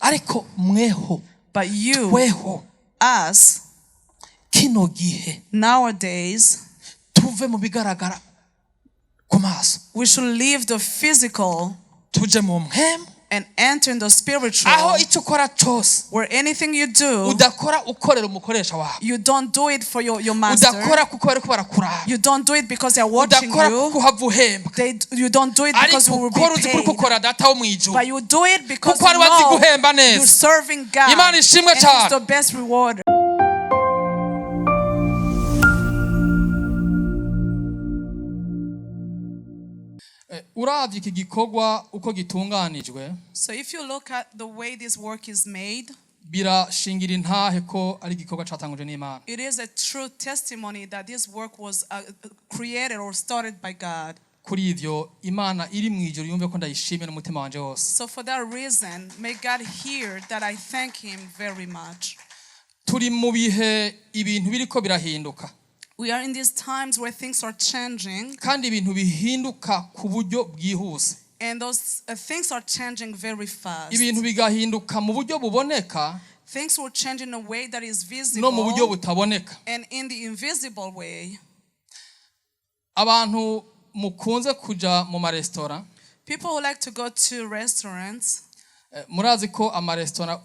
ariko mweho But you, tweho us, kino gihe nowadays, tuve mu bigaragara ku maso we should leave the physical tuje mu mpemu and enter in the spiritual, aho icyo ukora cyose where anything you do, udakora ukorera umukoresha wawe you don't do it for your master. udakora kuko bariko barakuraba You don't do it because they're watching udakora kuko you. uhava uhembwa You don't do it because you ariko will ukora be uzi kuri paid. gukora data wo mu ijuru But you do it because kuko ari we azi you know guhemba you're neza serving God. Imana ishimwe And cyane. He's the best rewarder. uravye iki gikorwa uko gitunganijwe So if you look at the way this work is made, birashingira intahe ko ari igikorwa catanguje n'Imana. it is a true testimony that this work was created or started by God. Kuri ivyo Imana iri mu ijuru yumve ko ndayishimira n'umutima wanje wose. So for that reason, may God hear that I thank Him very much. Turi mu bihe ibintu biriko birahinduka. We are in these times where things are changing, kandi ibintu bihinduka ku buryo bwihuse. and those things are changing very fast. Ibintu bigahinduka mu buryo buboneka Things will change in a way that is no mu buryo visible butaboneka. and in the invisible way. Abantu mukunze kuja mu maresitora, People who like to go to restaurants, murazi ko amaresitora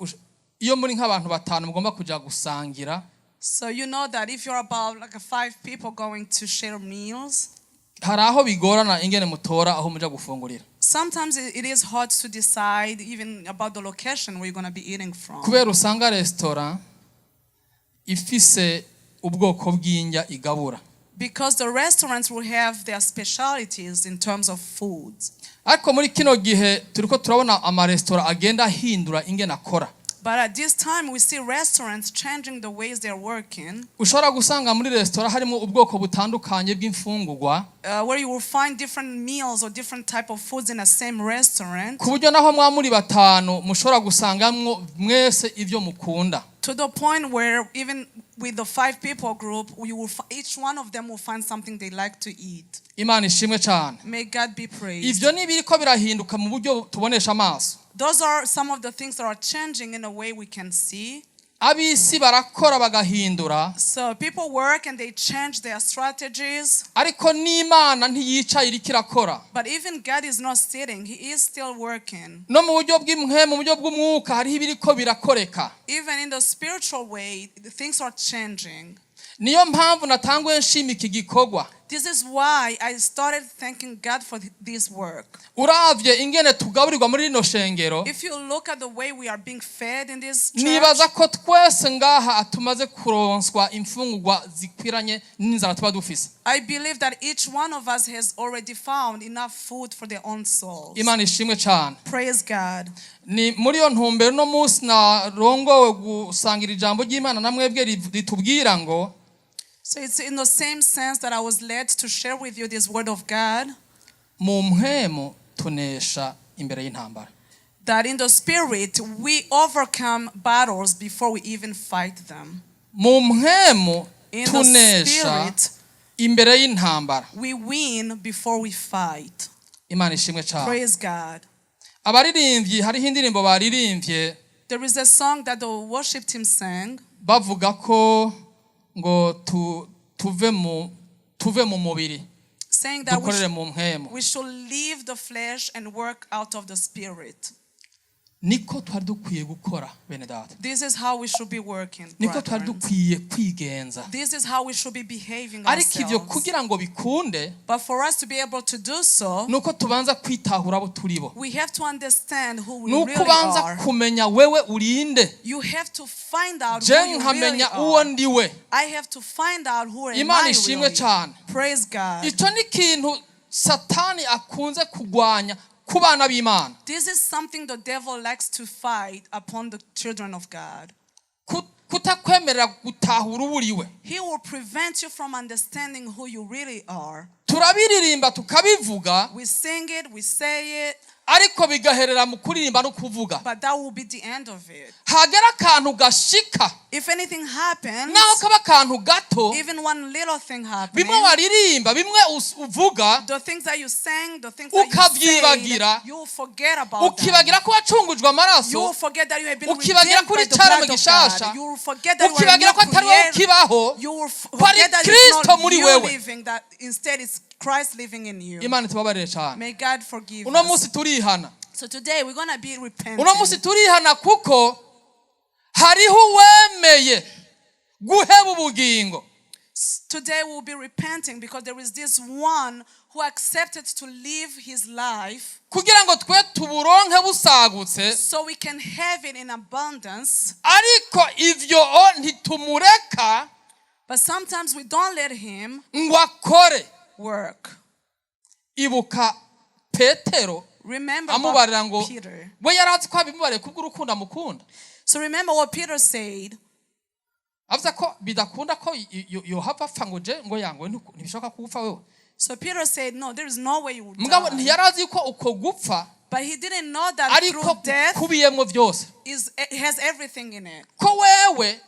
iyo muri nk'abantu batanu mugomba kuja gusangira, so you know that if you're about like 5 people going to share meals, hari aho bigorana ingene mutora aho muja gufungurira. sometimes it is hard to decide even about the location where you're going to be eating from. Kubera usanga resitora ifise ubwoko bw'indya igabura. Because the restaurants will have their specialties in terms of foods. Ariko muri kino gihe turiko turabona amaresitora agenda ahindura ingene akora. But at this time, we see restaurants changing the ways they're working. Ushobora gusanga muri resitora harimo ubwoko butandukanye bw'imfungurwa. Where you will find different meals or different type of foods in a same restaurant. Ku buryo naho mwa muri batanu mushobora gusangamwo mwese ivyo mukunda. To the point where even with the 5 people group, each one of them will find something they like to eat. Imana ishimwe cyane. May God be praised. Ivyo ni biriko birahinduka mu buryo tubonesha amaso. Those are some of the things that are changing in a way we can see. Abisi barakora bagahindura. So people work and they change their strategies. Ariko n'Imana ntiyicaye iriko irakora. But even God is not sitting. He is still working. No mu buryo bw'imwe mu buryo bw'umwuka hariho ibiriko birakoreka. Even in the spiritual way, things are changing. Niyo mpamvu natanguye nshima iki gikorwa. This is why I started thanking God for this work. Uravye ingene tugaburirwa muri rino shengero. If you look at the way we are being fed in this church, nibaza ko twese ngaha atumaze kuronswa imfungurwa zikwiranye n'inzara tuba dufise. I believe that each one of us has already found enough food for their own souls. Imana ishimwe cyane. Praise God. Ni muri yo ntumbero no munsi narongowe gusangira ijambo ry'Imana namwebwe ritubwira ngo So it's in the same sense that I was led to share with you this word of God. Mumpwemu tunesha imbere y'intambara. That in the spirit we overcome battles before we even fight them. Mumpwemu In the tunesha spirit imbere y'intambara. we win before we fight. Imana ishimwe cyane. Praise God. Abaririmbyi hariho indirimbo baririmbye. There is a song that the worship team sang. Bavuga ko ngo tuve mu mubiri Saying that dukorere mu mpwemu. we should leave the flesh and work out of the spirit. Niko twari dukwiye gukora bene data. This is how we should be working. Niko twari dukwiye kwigenza. This is how we should be behaving Ariko ivyo ourselves. kugira ngo bikunde But for us to be able to do so, nuko tubanza kwitahura abo turibo. we have to understand who we Nuko really banza are. kumenya wewe urinde. You have to find out who Je you really nkamenya uwo are. ndiwe. I have to find out who am Imana I ishimwe really. cyane. Praise God. Icyo ni ikintu Satani akunze kugwanya ku bana b'Imana. This is something the devil likes to fight upon the children of God. Kutakwemerera gutahura uburiwe. He will prevent you from understanding who you really are. Turabiririmba tukabivuga. We sing it, we say it. ariko bigaherera mu kuririmba no kuvuga. But that will be the end of it. Hagera akantu gashika, If anything happens, naho kaba akantu gato, even one little thing happens, bimwe waririmba, bimwe uvuga, the things that you sang, the things that you ukavyibagira, said, you will forget about them. ukibagira ko wacungujwe You amaraso, will forget that you have been ukibagira redeemed ko by uri the cyaremwe blood of gishasha, God. You will forget that you are ukibagira ko not atari wowe created. ukibaho, You will ko ari forget that it's Kristo not muri you wewe. living, that instead it's Christ living in you. Imana tubabarire cyane. May God forgive Uno us. munsi turihana. So today we're going to be repenting. Uno munsi turihana kuko hariho uwemeye guheba ubugingo. Today we'll be repenting because there is this one who accepted to live his life Kugira ngo twe tuburonke busagutse, so we can have it in abundance. ariko ivyo ntitumureka But sometimes we don't let him ngo akore. work. Ibuka Petero Remember amubarira about ngo Peter. we yarazi ko abimubariye kubw'urukundo amukunda. So remember what Peter said. Avuze ko bidakunda ko yohava apfa ngo je ngo yangwe ntibishoboka kugufa wewe. So Peter said, no, there is no way you would Mugabo die. ntiyarazi ko uko gupfa But he didn't know that ariko through death kubiyemwo byose. it has everything in it. Ko wewe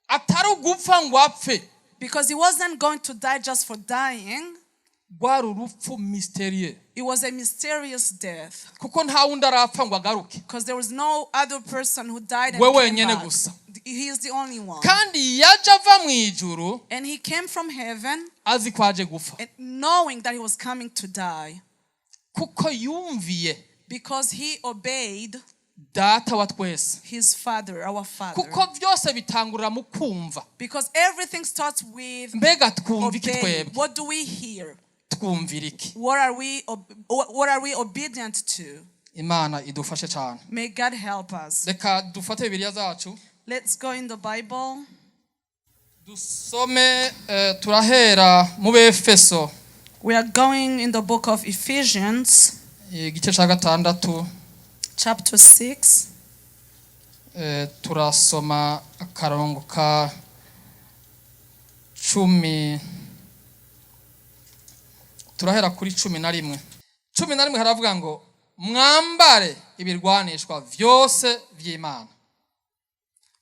atari ugupfa ngo apfe, Because he wasn't going to die just for dying. rwari urupfu mysterieux. It was a mysterious death. Kuko nta wundi arapfa ngo agaruke. Because there was no other person who died and We came wenyene back. gusa. He is the only one. Kandi yaje ava mu ijuru And he came from heaven azi ko aje gupfa. and knowing that he was coming to die. Kuko yumviye Because he obeyed data wa twese. his father, our father. Kuko byose bitangurira mu kumva. Because everything starts with Mbega twumva iki obey. twebwe? What do we hear? Twumvira iki? What are we obedient to? Imana idufashe cyane. May God help us. Reka dufate Bibiliya zacu. Let's go in the Bible. Dusome turahera mu Befeso. We are going in the book of Ephesians, Igice cya 6. chapter 6. Turasoma akarongo ka 10. Turahera kuri 11. 11 haravuga ngo mwambare ibirwanishwa vyose vy'Imana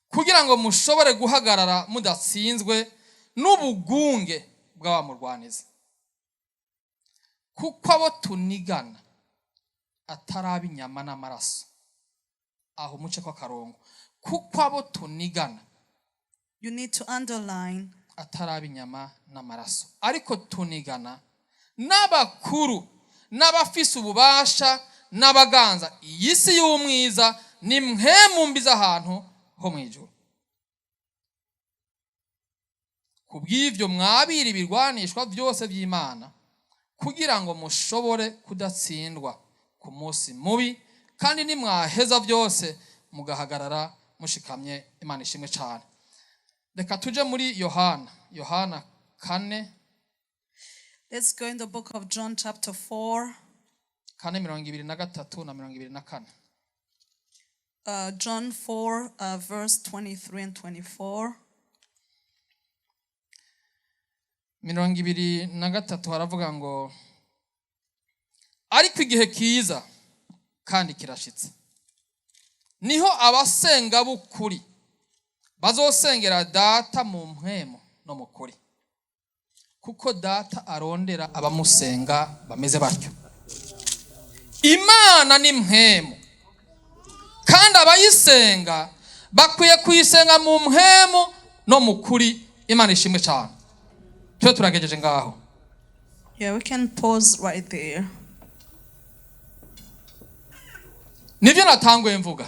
kugira ngo mushobore guhagarara mudatsinzwe n'ubugunge bw'abamurwaniza. Kuko abo tunigana atarabi inyama n'amaraso. Aho muce kwa karongo. Kuko abo tunigana, You need to underline, atarabi inyama n'amaraso, ariko tunigana n'abakuru n'abafise ububasha n'abaganza iyi si y'umwiza ni mpemu mbi z'ahantu ho mu ijuru. Kubw'ivyo mwabira ibirwanishwa byose by'Imana kugira ngo mushobore kudatsindwa ku munsi mubi, kandi nimwaheza byose mugahagarara mushikamye. Imana ishimwe cyane. Reka tuje muri Yohana 4. let's go in the book of John chapter 4. 4:23 na 24. John 4, verse 23 and 24. 23 haravuga ngo ariko igihe kiza kandi kirashitse, niho abasenga b'ukuri bazosengera data mu mpwemu no mu kuri, kuko data arondera abamusenga bameze batyo. Imana ni mpwemu, kandi abayisenga bakwiye kuyisenga mu mpwemu no mu kuri. Imana ishimwe cyane. Twe turagejeje ngaho. Yeah, we can pause right there. Nivyo natanguye mvuga.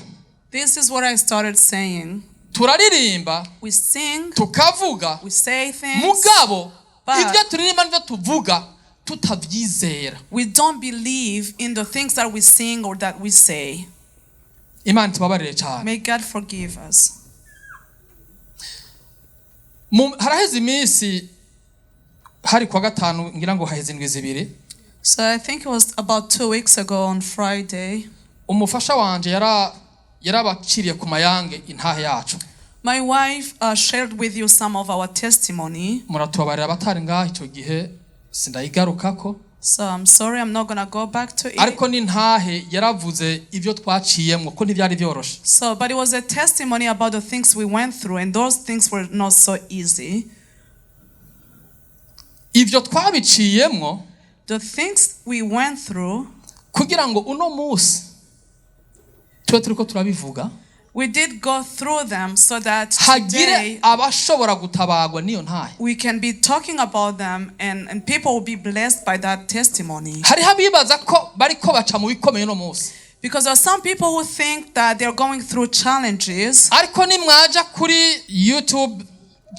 This is what I started saying. Turaririmba, We sing, tukavuga, we say things, mugabo but ivyo turirimba nivyo tuvuga tutavyizera. we don't believe in the things that we sing or that we say. Imana tubabarire cyane. May God forgive us. Haraheze iminsi hari kwa gatanu ngira ngo haheze indwi zibiri. So I think it was about 2 weeks ago on Friday. Umufasha wanje yarabaciriye ku mayange intahe yacu. My wife shared with you some of our testimony. Muratubabarira abatari ngaho icyo gihe sindayigarukako. So I'm sorry, I'm not going to go back to it. ariko ni ntahe yaravuze ivyo twaciyemwo ko ntivyari vyoroshe. So, but it was a testimony about the things we went through, and those things were not so easy. Ivyo twabiciyemwo, The things we went through, kugira ngo uno musi tube turiko turabivuga, we did go through them so that hagire today abashobora gutabagwa niyo ntahe. we can be talking about them, and people will be blessed by that testimony. Hariho abibaza ko bariko baca mu bikomeye uno musi, Because there are some people who think that they're going through challenges, ariko nimwaja kuri YouTube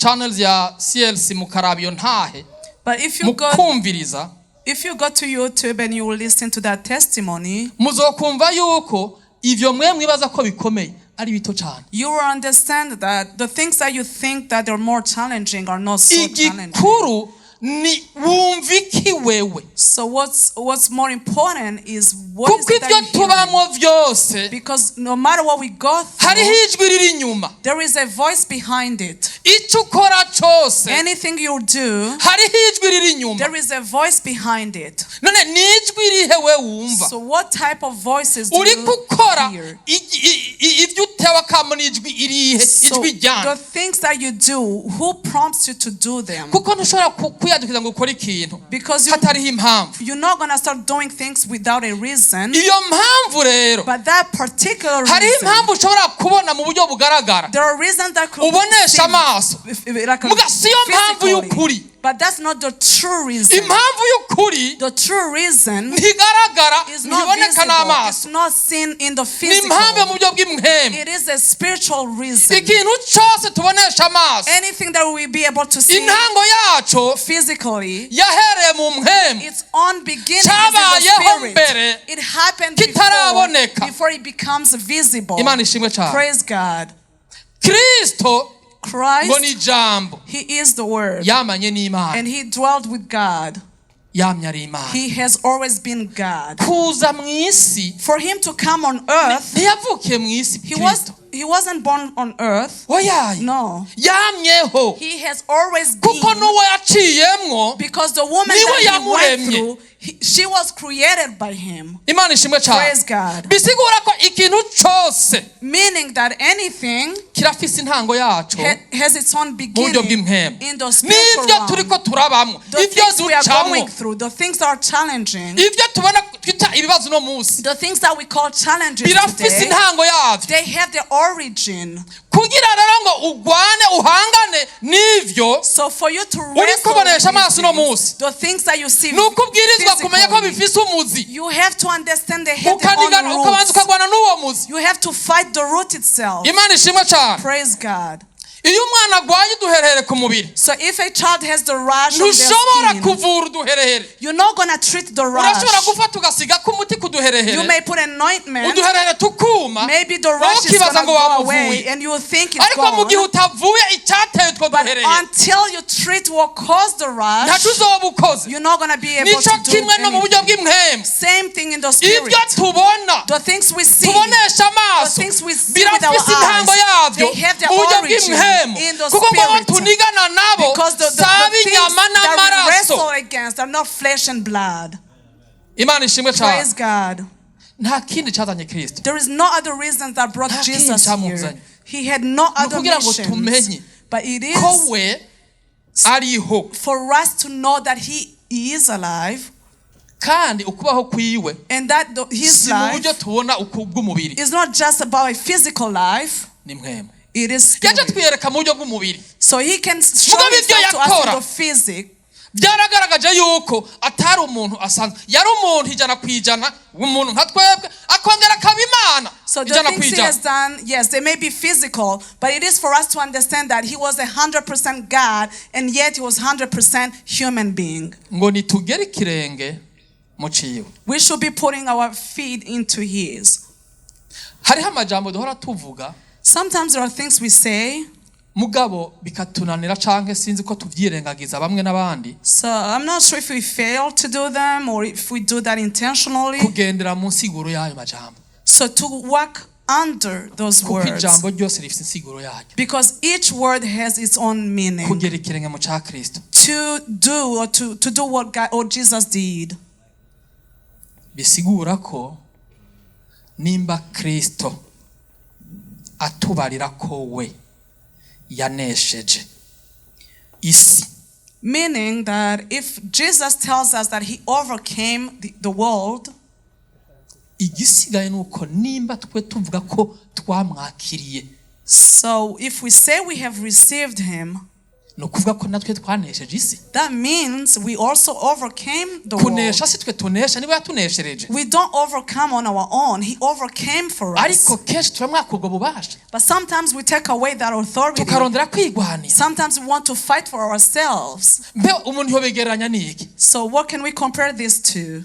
channels ya CLC mukaraba iyo ntahe but if you go to YouTube and you will listen to that testimony, muzokumva yuko ivyo mwe mwibaza ko bikomeye ari bito cyane. you will understand that the things that you think that are more challenging are not so challenging. Igikuru ni wumviki wewe, So what's more important is what is kuko it that ivyo you're hearing. tubamo vyose Because no matter what we go hariho through, ijwi riri inyuma. there is a voice behind it. Ico ukora cose Anything you do, hariho ijwi riri inyuma. there is a voice behind it. None ni ijwi rihe we wumva? So what type of voices do Uri you gukora hear? ivyo utewe kamo n'ijwi irihe, So ijwi the ryanje. things that you do, who prompts you to do them? Kuko ntushobora kwiyadukiza ngo ukore ikintu Because hatariho impamvu. you're not going to start doing things without a reason. Iyo mpamvu rero, But that particular hariho reason, impamvu ushobora kubona mu buryo bugaragara, there are reasons that could ubonesha amaso, like muga siyo mpamvu y'ukuri. but that's not the true reason. Impamvu y'ukuri The true reason ntigaragara, is not ntiboneka visible. n'amaso, It's not seen in the ni physical. impamvu mu buryo bw'imhemu. It is a spiritual reason. Ikintu cyose tubonesha amaso, Anything that we be able to see intango yaco physically, yahereye mu mhemu, its own beginning is in the cyabayeho spirit. mbere It happened kitaraboneka. before it becomes visible. Imana ishimwe cyane. Praise God. Kristo ngo ni Christ, ijambo, He is the Word, yamanye n'Imana, and He dwelt with God. yamye ari Imana. He has always been God. Kuza mu isi, For Him to come on earth, ntiyavukiye mu isi Kristo, He wasn't born on earth. oyaye, No. yamyeho, He has always kuko been, n'uwo yaciyemwo. because the woman Niwe that He went yamuremye. through, she was created by Him. Imana ishimwe cyane. Praise God. Bisigura ko ikintu cyose Meaning that anything kirafise intango yaco has its own mu buryo beginning bw'imhemu. in the spiritual N'ivyo realm. turiko turabamwo, The ivyo things we are going ducamwo, through, the things that are challenging, ivyo tubona twita ibibazo uno munsi, the things that we call challenges birafise today, intango yavyo. they have their origin. Kugira rero ngo ugwane uhangane n'ivyo, So for you to uri wrestle kubonesha with amaso uno these munsi, things, the things that you see nuko ubwirizwa kumenya ko physically, bifise umuzi, you have to understand they have their ukanigana own ukabanza roots. ukagwana n'uwo muzi. You have to fight the root itself. Imana ishimwe cyane. Praise God. Iyo umwana agwaye uduherehere ku mubiri, So if a child has the rash on their ntushobora skin, kuvura uduherehere. you're not going to treat the rash. Urashobora gufata ugasiga k'umuti ku You duherehere, may put an ointment. uduherehere tukuma, Maybe the wowe rash is ukibaza going to ngo go wamuvuye. away and you will think it's Ariko mu gihe gone. utavuye icyateye utwo But duherehere, until you treat what caused the rash, ntacyo uzoba ukoze. you're not going to be able Nico to do kimwe no mu buryo anything. bw'imhemu. Same thing in the spirit. Ibyo tubona The things we see, tubonesha the amaso things we see with our birafise intango eyes, yavyo they have their mu buryo origin bw'imhemu, in the kuko ngo abo spirit. tunigana nabo Because the saba things inyama that we n'amaraso. wrestle against are not flesh and blood. Imana ishimwe Praise cyane. God. Nta kindi cyazanye Kristo, There is no other reason that brought Nta Jesus kindi here. cyamuzanye. He had no other kugira ngo missions. tumenye But it ko is we ariho, for us to know that He is alive kandi ukubaho kwiwe and that His si mu life buryo tubona bw'umubiri, is not just about a physical life. ni mwemu. It is Yaje spirit. twiyereka mu buryo bw'umubiri. So He can show Mugabe ibyo Himself to us in yakora. the physic. Byaragaragaje yuko atari umuntu asanzwe, yari umuntu ijana ku ijana, umuntu nka twebwe, akongera akaba Imana So the ijana ku things He has ijana. done, yes, they may be physical, but it is for us to understand that He was 100% God and yet He was 100% human being. Ngo nitugere ikirenge mu ciwe. We should be putting our feet into His. Hariho amajambo duhora tuvuga, Sometimes there are things we say, mugabo bikatunanira canke sinzi ko tuvyirengagiza bamwe n'abandi, so I'm not sure if we fail to do them or if we do that intentionally. kugendera mu nsiguro y'ayo majambo. So to walk under those Kuko words, ijambo ryose rifite insiguro yaryo. because each word has its own meaning. Kugera ikirenge mu ca Kristo. To do or to do what God or Jesus did. bisigura ko nimba Kristo atubarira ko we yanesheje isi, Meaning that if Jesus tells us that he overcame the world, igisigaye nuko nimba twe tuvuga ko twamwakiriye, so if we say we have received him, no kuvuga ko natwe twanesheje isi. that means we also overcame the world. Kunesha si twe tunesha, niba yatuneshereje. We don't overcome on our own. He overcame for us. Ariko kenshi turamwakurwa bubasha, But sometimes we take away that authority. tukarondera kwigwanira. Sometimes we want to fight for ourselves. Mbe umuntu yobegeranya niki? So what can we compare this to?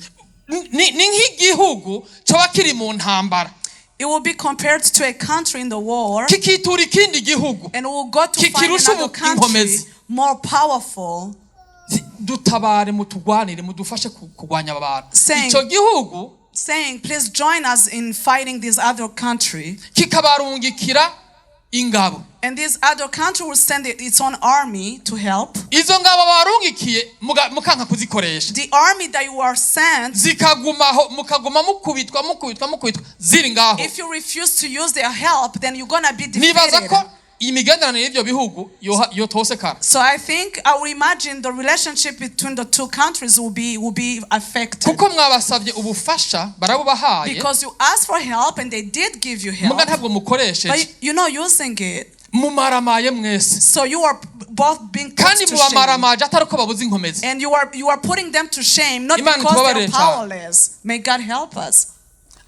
Ni nk'igihugu coba kiri mu ntambara, It will be compared to a country in the war, kikitura ikindi gihugu, and we'll go to find kikirusha another country inkomezi. more powerful, dutabare mutugwanire mudufashe kugwanya abantu. Saying- Ico gihugu saying, please join us in fighting this other country. kikabarungikira ingabo. And this other country will send its own army to help. Izo ngabo barungikiye mukanka kuzikoresha, The army that you are sent, zikagumaho mukaguma mukubitwa ziri ngaho. if you refuse to use their help, then you're gonna be Nibaza defeated. ko imigenderanire y'ivyo bihugu yotosekana. So I think I will imagine the relationship between the two countries will be affected. Kuko mwabasavye ubufasha barabubahaye, Because you asked for help and they did give you help, muga ntabwo mukoresheje, but you're not using it. mumaramaye mwese. So you are both being put Kandi to shame. mubamaramaje atari ko babuze inkomezi. And you are putting them to shame, not Imana because they're itubabarire cyane. powerless. May God help us.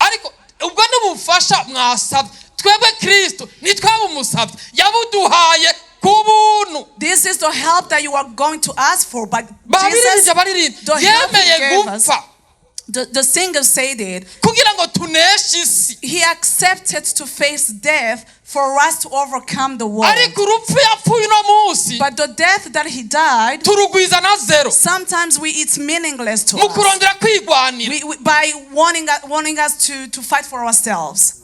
Ariko ubwo n'ubufasha mwasavye, twebwe Kristo ntitwabumusavye, yabuduhaye kubuntu. This is the help that you are going to ask for, but Babirinje Jesus, baririnje the help he yemeye gave us, gupfa the singer said it, kugira ngo tuneshe isi. he accepted to face death for us to overcome the world. Ariko urupfu yapfuye uno munsi But the death that he died, turugwiza na zero sometimes it's meaningless to mu us. kurondera kwigwanira, By wanting us to fight for ourselves.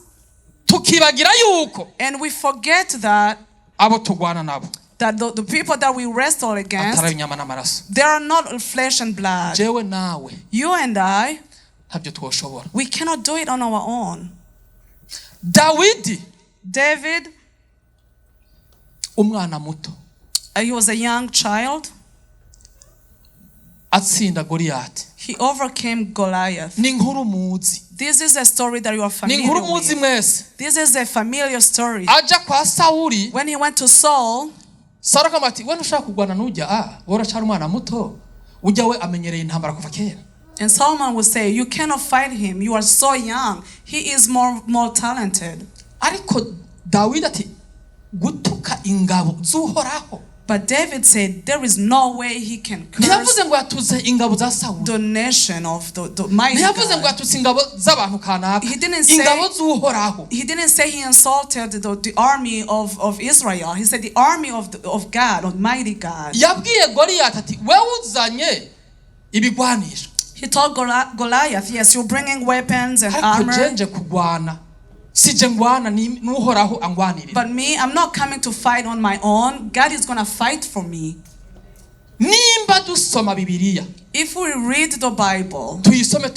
tukibagira yuko And we forget that abo tugwana nabo the people that we wrestle against, atari inyama n'amaraso. they are not flesh and blood. Jewe nawe You and I, ntabyo twoshobora. we cannot do it on our own. Dawidi David, umwana muto he was a young child. atsinda Goliath. He overcame Goliath. Ni inkuru muzi, This is a story that you are ni familiar inkuru muzi with. mwese. This is a familiar story. Aja kwa Sawuli, When he went to Saul, Sawuli akamubwira ati we ntushaka kugwana n'ujya uracari umwana muto, ujya we amenyereye intambara kuva kera. and Solomon would say, you cannot fight him. You are so young. He is more talented. Ariko Dawidi ati gutuka ingabo z'Uhoraho. But David said, there is no way he can curse Ntiyavuze ngo yatuze ingabo za Sawuli, the nation of the mighty ntiyavuze ngo God. yatutse ingabo z'abantu kanaka, He didn't say- ingabo z'Uhoraho. He didn't say he insulted the army of Israel. He said the army of God, Almighty God. Yabwiye Goliath ati wewe uzanye ibigwanisho, He told Goliath, yes, you're bringing weapons and ariko armor. jenje kugwana sije ngwana n'Uhoraho angwanirira. But me, I'm not coming to fight on my own. God is going to fight for me. Nimba dusoma Bibiliya, If we read the Bible, tuyisome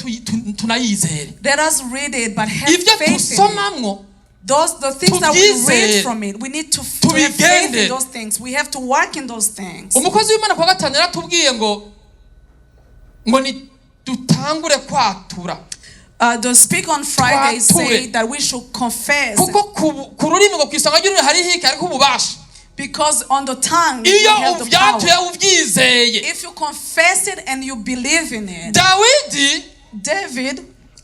tunayizere, let us read it, but have ivyo faith in it. dusomamwo The things that we tubyizere, read from it, we need to have faith tubigendere. in those things. We have to work in those things. Umukozi w'Imana kwa gatanu yaratubwiye ngo ni dutangure kwatura. The speak on Friday Twature. say that we should confess, Kuko ku rurimi ngo kwisanga ry'ururimi hari hiki ariko ububasha. because on the tongue we Iyo have the power. uvyatuye uvyizeye. If you confess it and you believe in it. David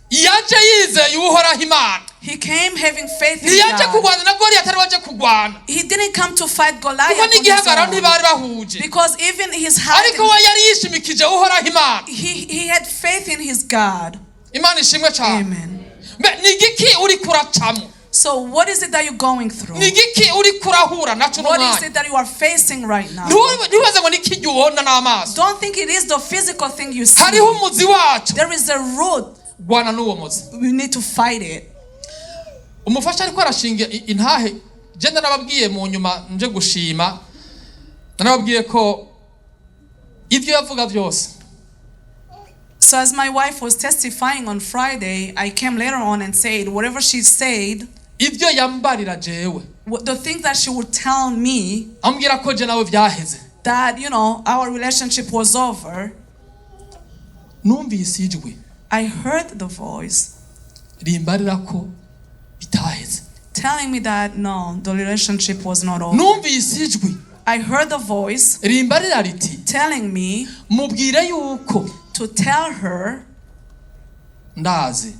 yaje yizeye Uhoraho Imana. He came having faith in Ntiyaje God. kugwana na Goliath, atari waje kugwana. He didn't come to fight Goliath Kuko on his n'igihagararo own. ntibari bahuje. Because even his heart, Ariko we yari yishimikije Uhoraho Imana. he had faith in his God. Imana ishimwe cyane. Amen. Ni igiki uri kuracamo? So what is it that you're going through? Ni igiki uri kurahura naco What is n'umwanya? it that you are facing right now? Ntibaze ngo nikijya ubona n'amaso. Don't think it is the physical thing you see. Hariho umuzi wacu. There is a root. Gwana n'uwo muzi. We need to fight it. Umufasha ariko arashinga intahe. Je narababwiye mu nyuma nje gushima. Narababwiye ko ivyo yavuga byose So as my wife was testifying on Friday, I came later on and said, whatever she said, ibyo yambarira jewe the things that she would tell me, ambwira ko je nawe vyaheze, that, our relationship was over, numvise ijwi I heard the voice rimbarira ko bitaheze, telling me that no, the relationship was not over. numvise ijwi I heard the voice rimbarira riti telling me mubwire yuko to tell her ndazi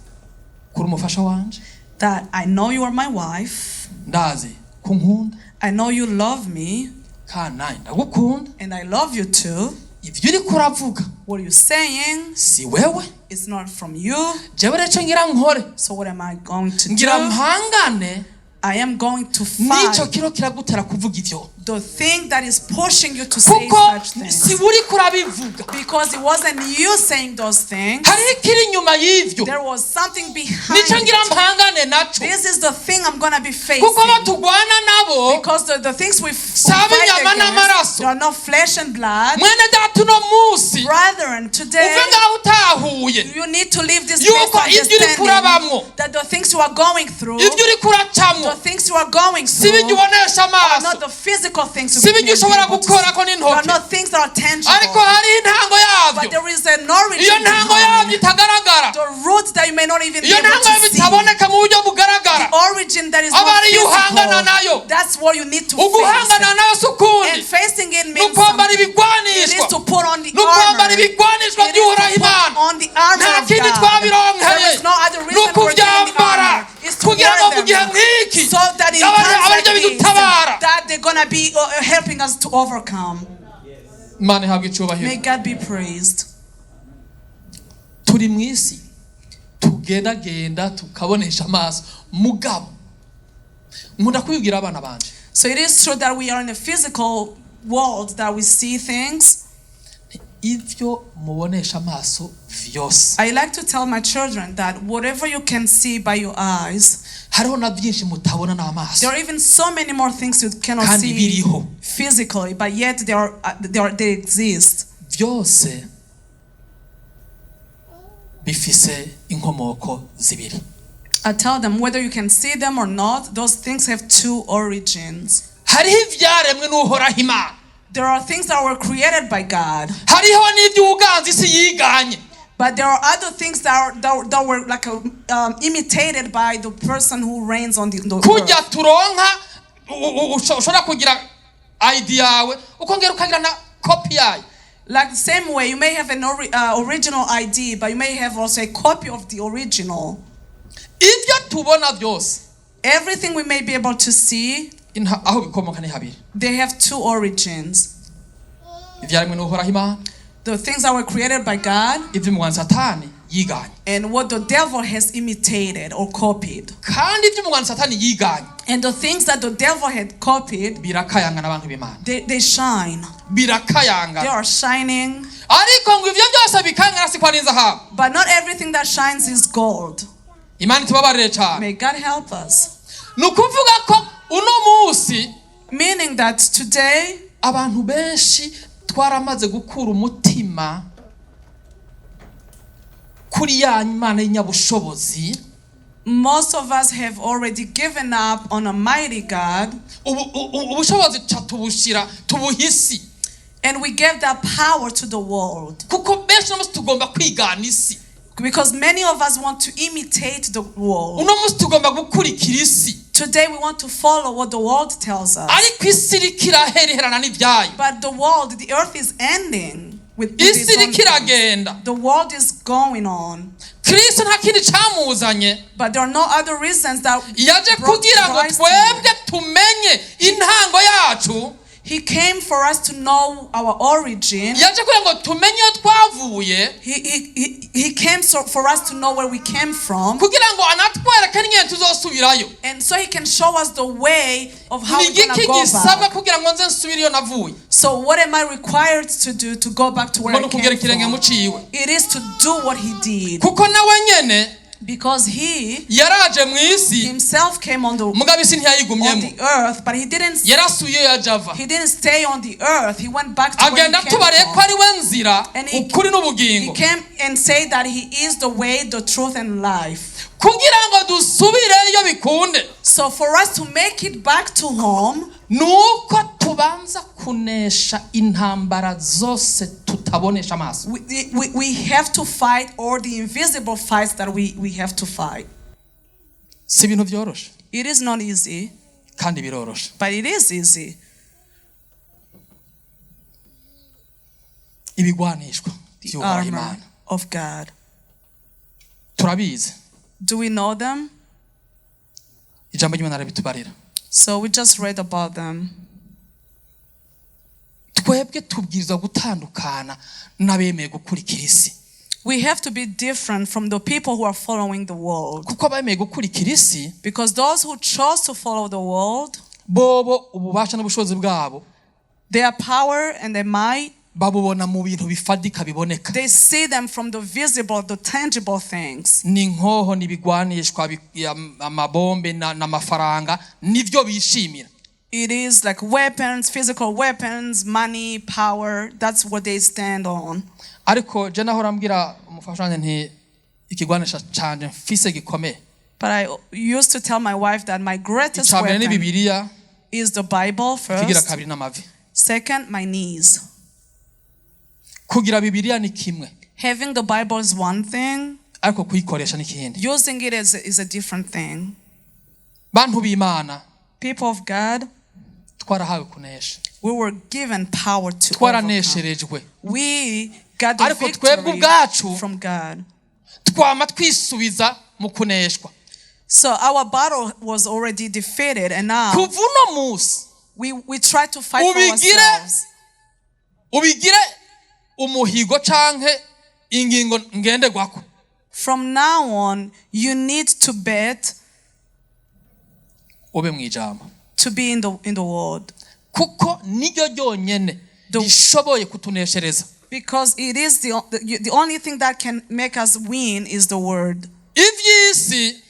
kuri umufasha wanje, that I know you are my wife, ndazi kunkunda, I know you love me, kandi nawe ndagukunda, and I love you too. ivyo uriko uravuga What you're saying si wewe, is not from you. jewe reco ngira nkore, So what am I going to ngira do? mpangane I am going to nico fight kiro kiragutera kuvuga ivyo, the thing that is pushing you to say kuko such things. si uriko urabivuga, Because it wasn't you saying those things. hariho ikiri inyuma y'ivyo, There was something behind nico ngira it. mpangane naco, This is the thing I'm going to be facing. kuko batugwana nabo Because the things we Sabe fight inyama against, n'amaraso. they are not flesh and blood. mwene data uno musi Brethren, today, uve ngaho utahuye you need to leave this yuko place ivyo uriko urabamwo, understanding that the things you are going through, ivyo uriko uracamwo the things you are going si through, ibyo ubonesha are amaso, not the physical things you si ibyo can be ushobora able to gukorako see. They are n'intoke, not things that are ariko tangible. hariho intango But yavyo, there is an iyo origin ntango behind yavyo itagaragara, the roots that you may not even be iyo able ntango yavyo to see. itaboneka mu buryo bugaragara, The origin that is aba not ariyo uhangana nayo. physical. That's what you need to uguhangana face. nayo si ukundi, And facing it ni means ukwambara something. It ibigwanishwa, is to put on the ni ukwambara armor. ibigwanishwa It is by'uhoraho to put Imana, on the armor nta of kindi God. twabironkeye, There is no other ni reason for getting the ukubyambara armor. It's to kugira ngo mu wear gihe them nk'iki so that in aba times aribyo like this, bidutabara. that they're going to be helping us to overcome. Imana ihabwe icyubahiro. May God be praised. Turi mu isi tugendagenda tukabonesha amaso, mugabo nkunda kubibwira abana banje, So it is true that we are in a physical world, that we see things. ivyo mubonesha amaso vyose I like to tell my children that whatever you can see by your eyes, hariho na byinshi mutabona n'amaso, there are even so many more things you cannot kandi see biriho, physically, but yet they exist. byose bifise inkomoko zibiri. I tell them whether you can see them or not, those things have two origins. Hariho ivyaremwe n'uhoraho Imana, There are things that were created by God, hariho n'ivyo uganza isi yiganye, but there are other things that were like imitated by the person who reigns on the kujya earth. turonka ushobora kugira idea yawe ukongera ukagira na copy yayo. Like the same way, you may have an original ID, but you may have also a copy of the original. Ivyo tubona byose Everything we may be able to see, aho bikomoka ni habiri, they have two origins. ivyaremwe n'uhoraho Imana, The things that were created by God, ivyo umwanzi Satani yiganye, and what the devil has imitated or copied. kandi ivyo umwanzi Satani yiganye And the things that the devil had copied, birakayanga n'abantu b'Imana, they shine. They birakayanga, are shining. ariko ngo ivyo byose bikayanga si kwa n'inzahabu. But not everything that shines is gold. Imana itubabarire cyane. May God help us. Nukuvuga ko uno musi Meaning that today, abantu benshi twaramaze gukura umutima kuri ya Imana y'inyabushobozi, most of us have already given up on a mighty God, ubushobozi tubushira tubuhisi, and we gave that power to the world. kuko benshi no musi tugomba kwigana isi, Because many of us want to imitate the world. uno musi tugomba gukurikira isi, Today we want to follow what the world tells us. ariko isi iriko irahererana n'ivyayo, But the world, the earth is ending with isi its own iriko things. iragenda. The world is going on. Kristo nta kindi camuzanye, But there are no other reasons that yaje brought kugira ngo Christ twebwe here. tumenye intango yacu, He came for us to know our origin. yaje kugira ngo tumenye iyo twavuye, He came for us to know where we came from. kugira ngo anatwereke n'ingene tuzosubirayo. And so he can show us the way of how Ni we're going igiki to go gisabwa back. kugira ngo nze nsubire iyo navuye? So what am I required to do to go back to where Ngo I nukugera came ikirenge mu from? ciwe, It is to do what he did. kuko nawe nyene Because he yaraje mu isi himself came on mugabo isi ntiyayigumyemo the earth, but he yarasuye yajava didn't stay on the earth. He went back to where he agenda came tubare ko from. ari we nzira And he- ukuri He n'ubugingo came and said that he is the way, the truth, and life. kugira ngo dusubireyo bikunde So for us to make it back to home, nuko tubanza kunesha intambara zose tutabonesha amaso. we have to fight all the invisible fights that we have to fight. Si ibintu byoroshe It is not easy, kandi biroroshe. but it is easy. Ibigwanishwa The by'uhoraho armor Imana of God. turabizi, Do we know them? ijambo ry'Imana rabitubarira. So we just read about them. Twebwe tubwirizwa gutandukana n'abemeye gukurikira isi, We have to be different from the people who are following the world. kuko abemeye gukurikira isi Because those who chose to follow the world, bobo ububasha n'ubushobozi bwabo their power and their might, babubona mu bintu bifadika biboneka. they see them from the visible, the tangible things. Ni nkoho n'ibigwanishwa amabombe n'amafaranga nivyo bishimira. It is like weapons, physical weapons, money, power. That's what they stand on. Ariko je nahora mbwira umufasha wanjye nti ikigwanisha canje mfise gikomeye. But I used to tell my wife that my greatest Icambere ni weapon Bibiliya, is the Bible kigira first. kabiri n'amavi. Second, my knees. Kugira Bibiliya ni kimwe, Having the Bible is one thing. ariko kuyikoresha ni kindi. Using it is a different thing. Bantu b'Imana People of God, twarahawe kunesha, we were given power to overcome. twaranesherejwe, We got the ariko twebwe victory ubwacu from God. twama twisubiza mu kuneshwa. So our battle was already defeated, and now Kuva uno musi we try to fight for ubigire umuhigo canke ingingo ngenderwako. From now on, you need to bet Ube mwijambo, to be in the world, kuko niryo ryonyene rishoboye kutuneshereza. because it is the only thing that can make us win is the word. Ivy'isi,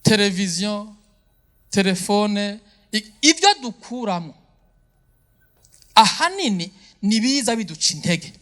televiziyo, telefone, ivyo dukuramo ahanini nibiza biduca intege.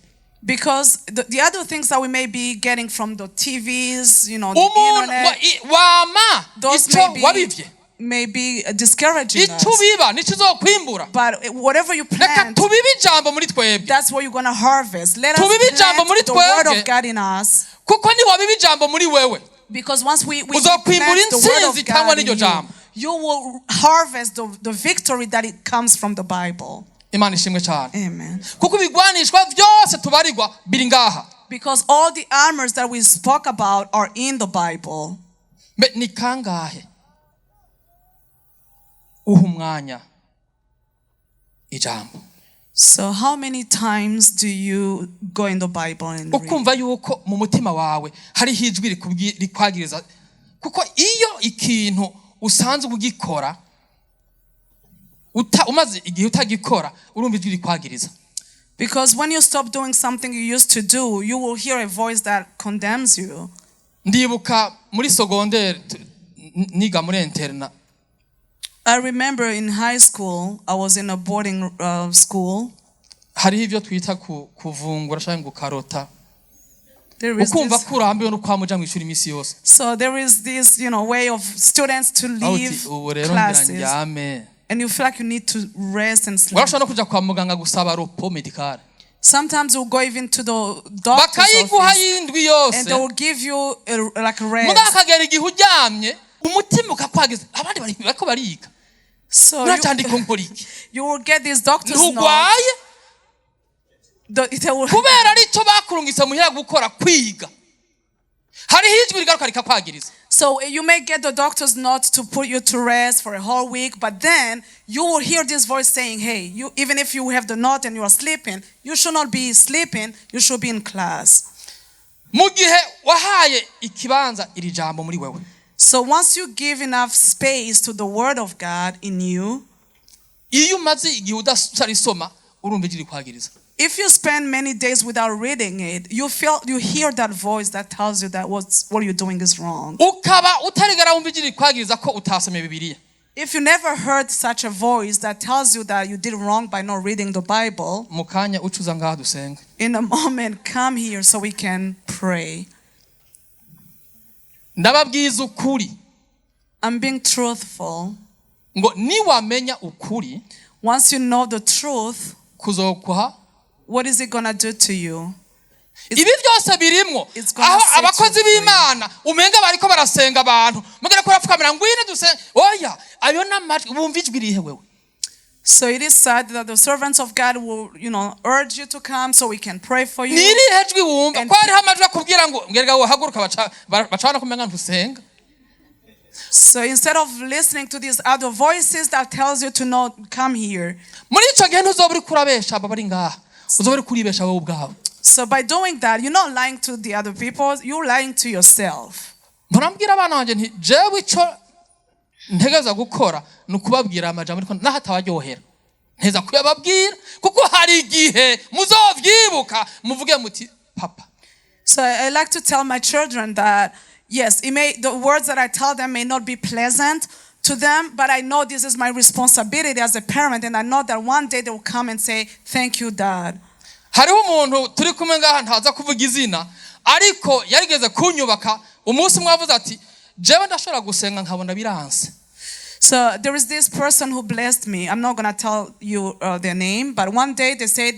Because the other things that we may be getting from the TVs, the Umuntu internet, wama those ico wabivye, may be discouraging ico us. biba nikizokwimbura. But whatever you Reka plant, tubibe ijambo muri twebwe, that's what you're going to harvest. Let us Tubibe ijambo muri plant the word twebwe. of God in us. kuko niwabiba ijambo muri wewe Because once we uzokwimbura plant the word intsinzi of itangwa God in n'iryo jambo. you will harvest the victory that it comes from the Bible. Imana ishimwe cyane, Amen. kuko ibigwanishwa byose tubarirwa biri ngaha. Because all the armors that we spoke about are in the Bible. Mbe ni kangahe uha umwanya ijambo, So how many times do you go in the Bible and read? ukumva yuko mu mutima wawe hariho ijwi rikwagiriza, kuko iyo ikintu usanzwe ugikora umaze igihe utagikora urumva ijwi rikwagiriza. Because when you stop doing something you used to do, you will hear a voice that condemns you. Ndibuka muri secondaire niga muri interna, I remember in high school, I was in a boarding school. hariho ivyo twita kuvungura cyangwa gukarota, There is ukumva this, ko urambiwe no kwamuja mu ishuri imisi yose. so there is this, way of students to leave Ubu rero ngira classes, njyame, and you feel like you need to rest and sleep. warashobora no kuja kwa muganga gusaba ropo medicale, Sometimes you'll go even to the doctor's bakayiguha office, yindwi and they yose, will give you like a muga rest. akagera igihe uryamye umutima ukakwagiza, abandi bariko bariga So nacandika nkora iki, you will get this doctor's note. ntugwaye They will, kubera arico bakurungitse muhira gukora kwiga. Hariho ijwi rigaruka rikakwagiriza. so you may get the doctor's note to put you to rest for a whole week, but then you will hear this voice saying, hey, even if you have the note and you are sleeping, you should not be sleeping, you should be in class. Mu gihe wahaye ikibanza iri jambo muri wewe, So once you give enough space to the word of God in you, iyo umaze igihe udarisoma urumva ijwi rikwagiriza. if you spend many days without reading it, you hear that voice that tells you that what you're doing is wrong. ukaba utarigera wumva ijwi rikwagiriza ko utasomye Bibiliya. If you never heard such a voice that tells you that you did wrong by not reading the Bible, mu kanya ucuza ngaha dusenga. in a moment, come here so we can pray. Ndababwiza ukuri I'm being truthful. ngo niwamenya ukuri Once you know the truth, kuzokuha what is it going to do to you? ibi byose birimwo It's gonna aho set you abakozi free. b'Imana umenga bariko barasenga abantu mugere ko rapfukamira ngwine dusenga oya ayo namajwi bumva ijwi rihe wewe. So it is said that the servants of God will, urge you to come so we can pray for you. nirihe jwi wumva And- ko hariho amajwi akubwira ngo ngerega wohaguruka bacana kumenga ntusenga. So instead of listening to these other voices that tells you to not come here, muri ico gihe ntuzoba uri kurabesha aba bari ngaha uzoba uri kuribesha wowe ubwawe. so by doing that, you're not lying to the other people, you're lying to yourself. murambwira abana banje nti jewe ico ntegeza gukora ni ukubabwira amajambo ariko naho atabaryohera nteza kuyababwira kuko hari igihe muzovyibuka muvuge muti papa. So I like to tell my children that, yes, the words that I tell them may not be pleasant to them, but I know this is my responsibility as a parent, and I know that one day they will come and say, thank you, Dad. hariho umuntu turi kumwe ngaha ntaza kuvuga izina ariko yarigeze kunyubaka umunsi umwe avuze ati jewe ndashobora gusenga nkabona biranse. So there is this person who blessed me. I'm not going to tell you their name, but one day they said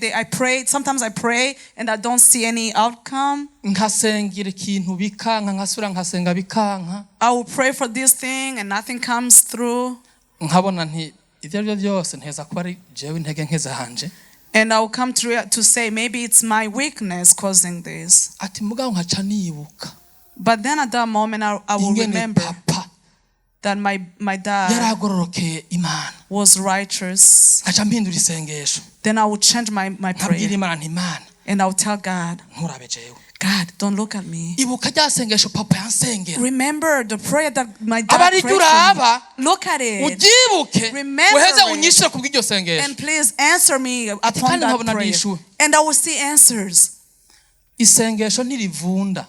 sometimes I pray and I don't see any outcome. nkasengera ikintu bikanka nkasura nkasenga bikanka I will pray for this thing and nothing comes through. nkabona nti ivyo arivyo byose nteza kuba ari jewe intege nke zanje. And I will come to say maybe it's my weakness causing this. ati mugabo nkaca nibuka But then at that moment I will ingene remember papa that my dad yaragororokeye Imana was righteous. nkaca mpindura isengesho Then I will change my nkabwira prayer Imana nti Imana and I will tell God, nturabe jewe God, don't look at me. ibuka rya sengesho papa yansengera Remember the prayer that my aba dad ari prayed ryo for uraba me. Look at it. ujyibuke Remember uheze it. unyishyure kubw'iryo sengesho. And please answer me Ati upon kandi that nkabona prayer. ndishuwe. And I will see answers. isengesho ntirivunda,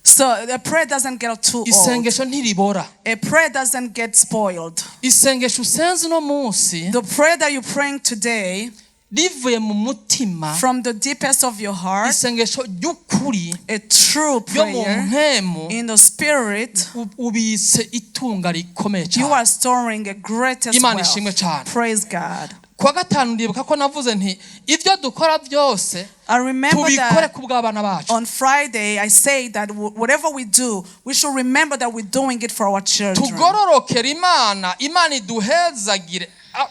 So the prayer doesn't get too old. isengesho ntiribora, A prayer doesn't get spoiled. isengesho usenze uno munsi The prayer that you're praying today rivuye mu mutima, from the deepest of your heart, isengesho ry'ukuri a true ryo mu prayer mpemu, in the spirit, ubise itunga rikomeye you cyane. are storing a greatest Imana ishimwe wealth. cyane. Praise God. Kuwa gatanu ndibuka ko navuze nti ibyo dukora byose I remember tubikore that ku bw'abana bacu. on Friday I say that whatever we do, we should remember that we're doing it for our children. Tugororokera Imana, Imana iduhezagire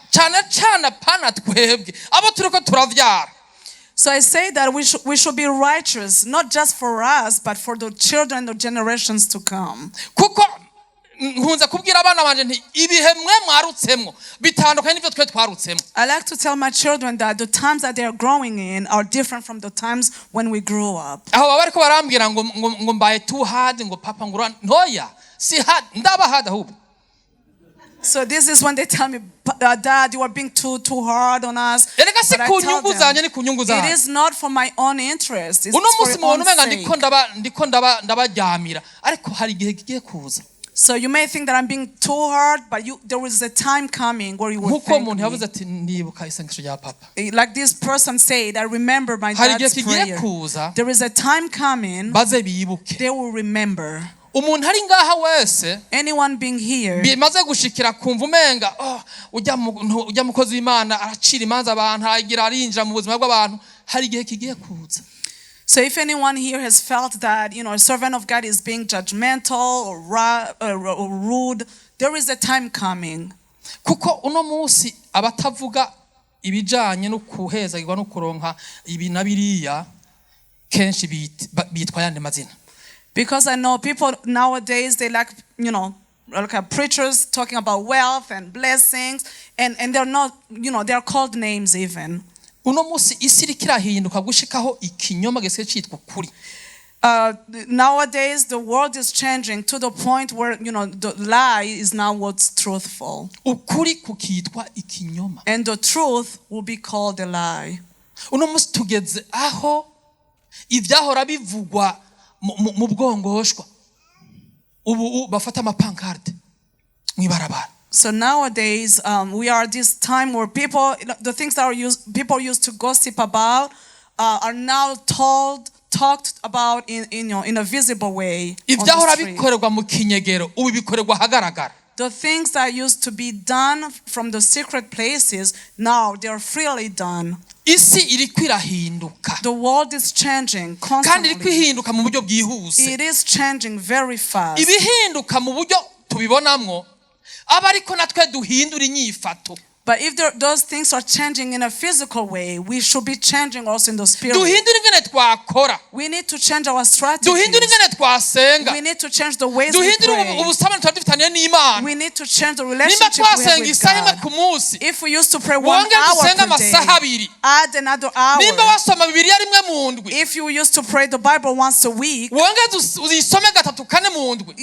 cyane cyane pana twebwe abo turiko turavyara. So I say that we should be righteous, not just for us, but for the children, the generations to come. Kuko nkunze kubwira abana banje nti ibihe mwe mwarutsemo bitandukanye n'ivyo twe twarutsemo. I like to tell my children that the times that they are growing in are different from the times when we grew up. Aho baba bariko barambwira ngo mbaye too hard ngo papa ngura ntoya si hard ndaba hard ahubwo. So this is when they tell me, Dad, you are being too hard on us. Erega si But I ku tell nyungu them, zanje ni ku nyungu it zanje. is not for my own interest. It's Uno for musi your own muntu umenga sake. ndiko ndabaryamira ariko hari igihe kigiye kuza. So you may think that I'm being too hard, but there is a time coming where you will Nkuko thank umuntu yavuze me. ati ndibuka isengesho rya papa. Like this person said, I remember my Hari igihe dad's kigiye prayer. kuza There is a time coming, baze bibuke. they will remember. Umuntu ari ngaha wese Anyone being here, bimaze gushikira kumva umenga ujya mukozi w'Imana aracira imanza abantu aragira arinjira mu buzima bw'abantu, hari igihe kigiye kuza. so if anyone here has felt that, a servant of God is being judgmental or rude, there is a time coming. Kuko uno munsi abatavuga ibijanye no kuhezagirwa no kuronka ibi na biriya kenshi bitwa yandi mazina. Because I know people nowadays, they like preachers talking about wealth and blessings, and they're not, they're called names even. Uno munsi isi iriko irahinduka gushikaho ikinyoma gisigaye citwa ukuri. Nowadays, the world is changing to the point where, the lie is now what's truthful. Ukuri kukitwa ikinyoma. And the truth will be called a lie. uno musi tugeze aho ivyahora bivugwa mu bwongoshwa ubu bafata amapancarte mwibarabara. So nowadays, we are this time where the things that people used to gossip about are now talked about in a visible way. Ivyahora bikorerwa mu kinyegero ubu bikorerwa hagaragara. The things that used to be done from the secret places, now they are freely done. Isi iriko irahinduka. The world is changing Kandi constantly. iriko ihinduka mu buryo bwihuse. It is changing very fast. Ibihinduka mu buryo tubibonamwo aba ariko natwe duhindura inyifato. But if those things are changing in a physical way, we should be changing also in the spirit. Duhindura ingene twakora. We need to change our strategies. Duhindura ingene twasenga. We need to change the ways we Duhindura pray. ubusabane twafitaniye n'Imana. We need to change the Nimba relationship we have twasenga with isaha imwe God. ku munsi, If we used to pray 1 wongere hour dusenga per day, amasaha abiri. add another hour. Nimba wasoma Bibiliya rimwe mu ndwi, If you used to pray the Bible once a week, wongere uzisome gatatu kane mu ndwi.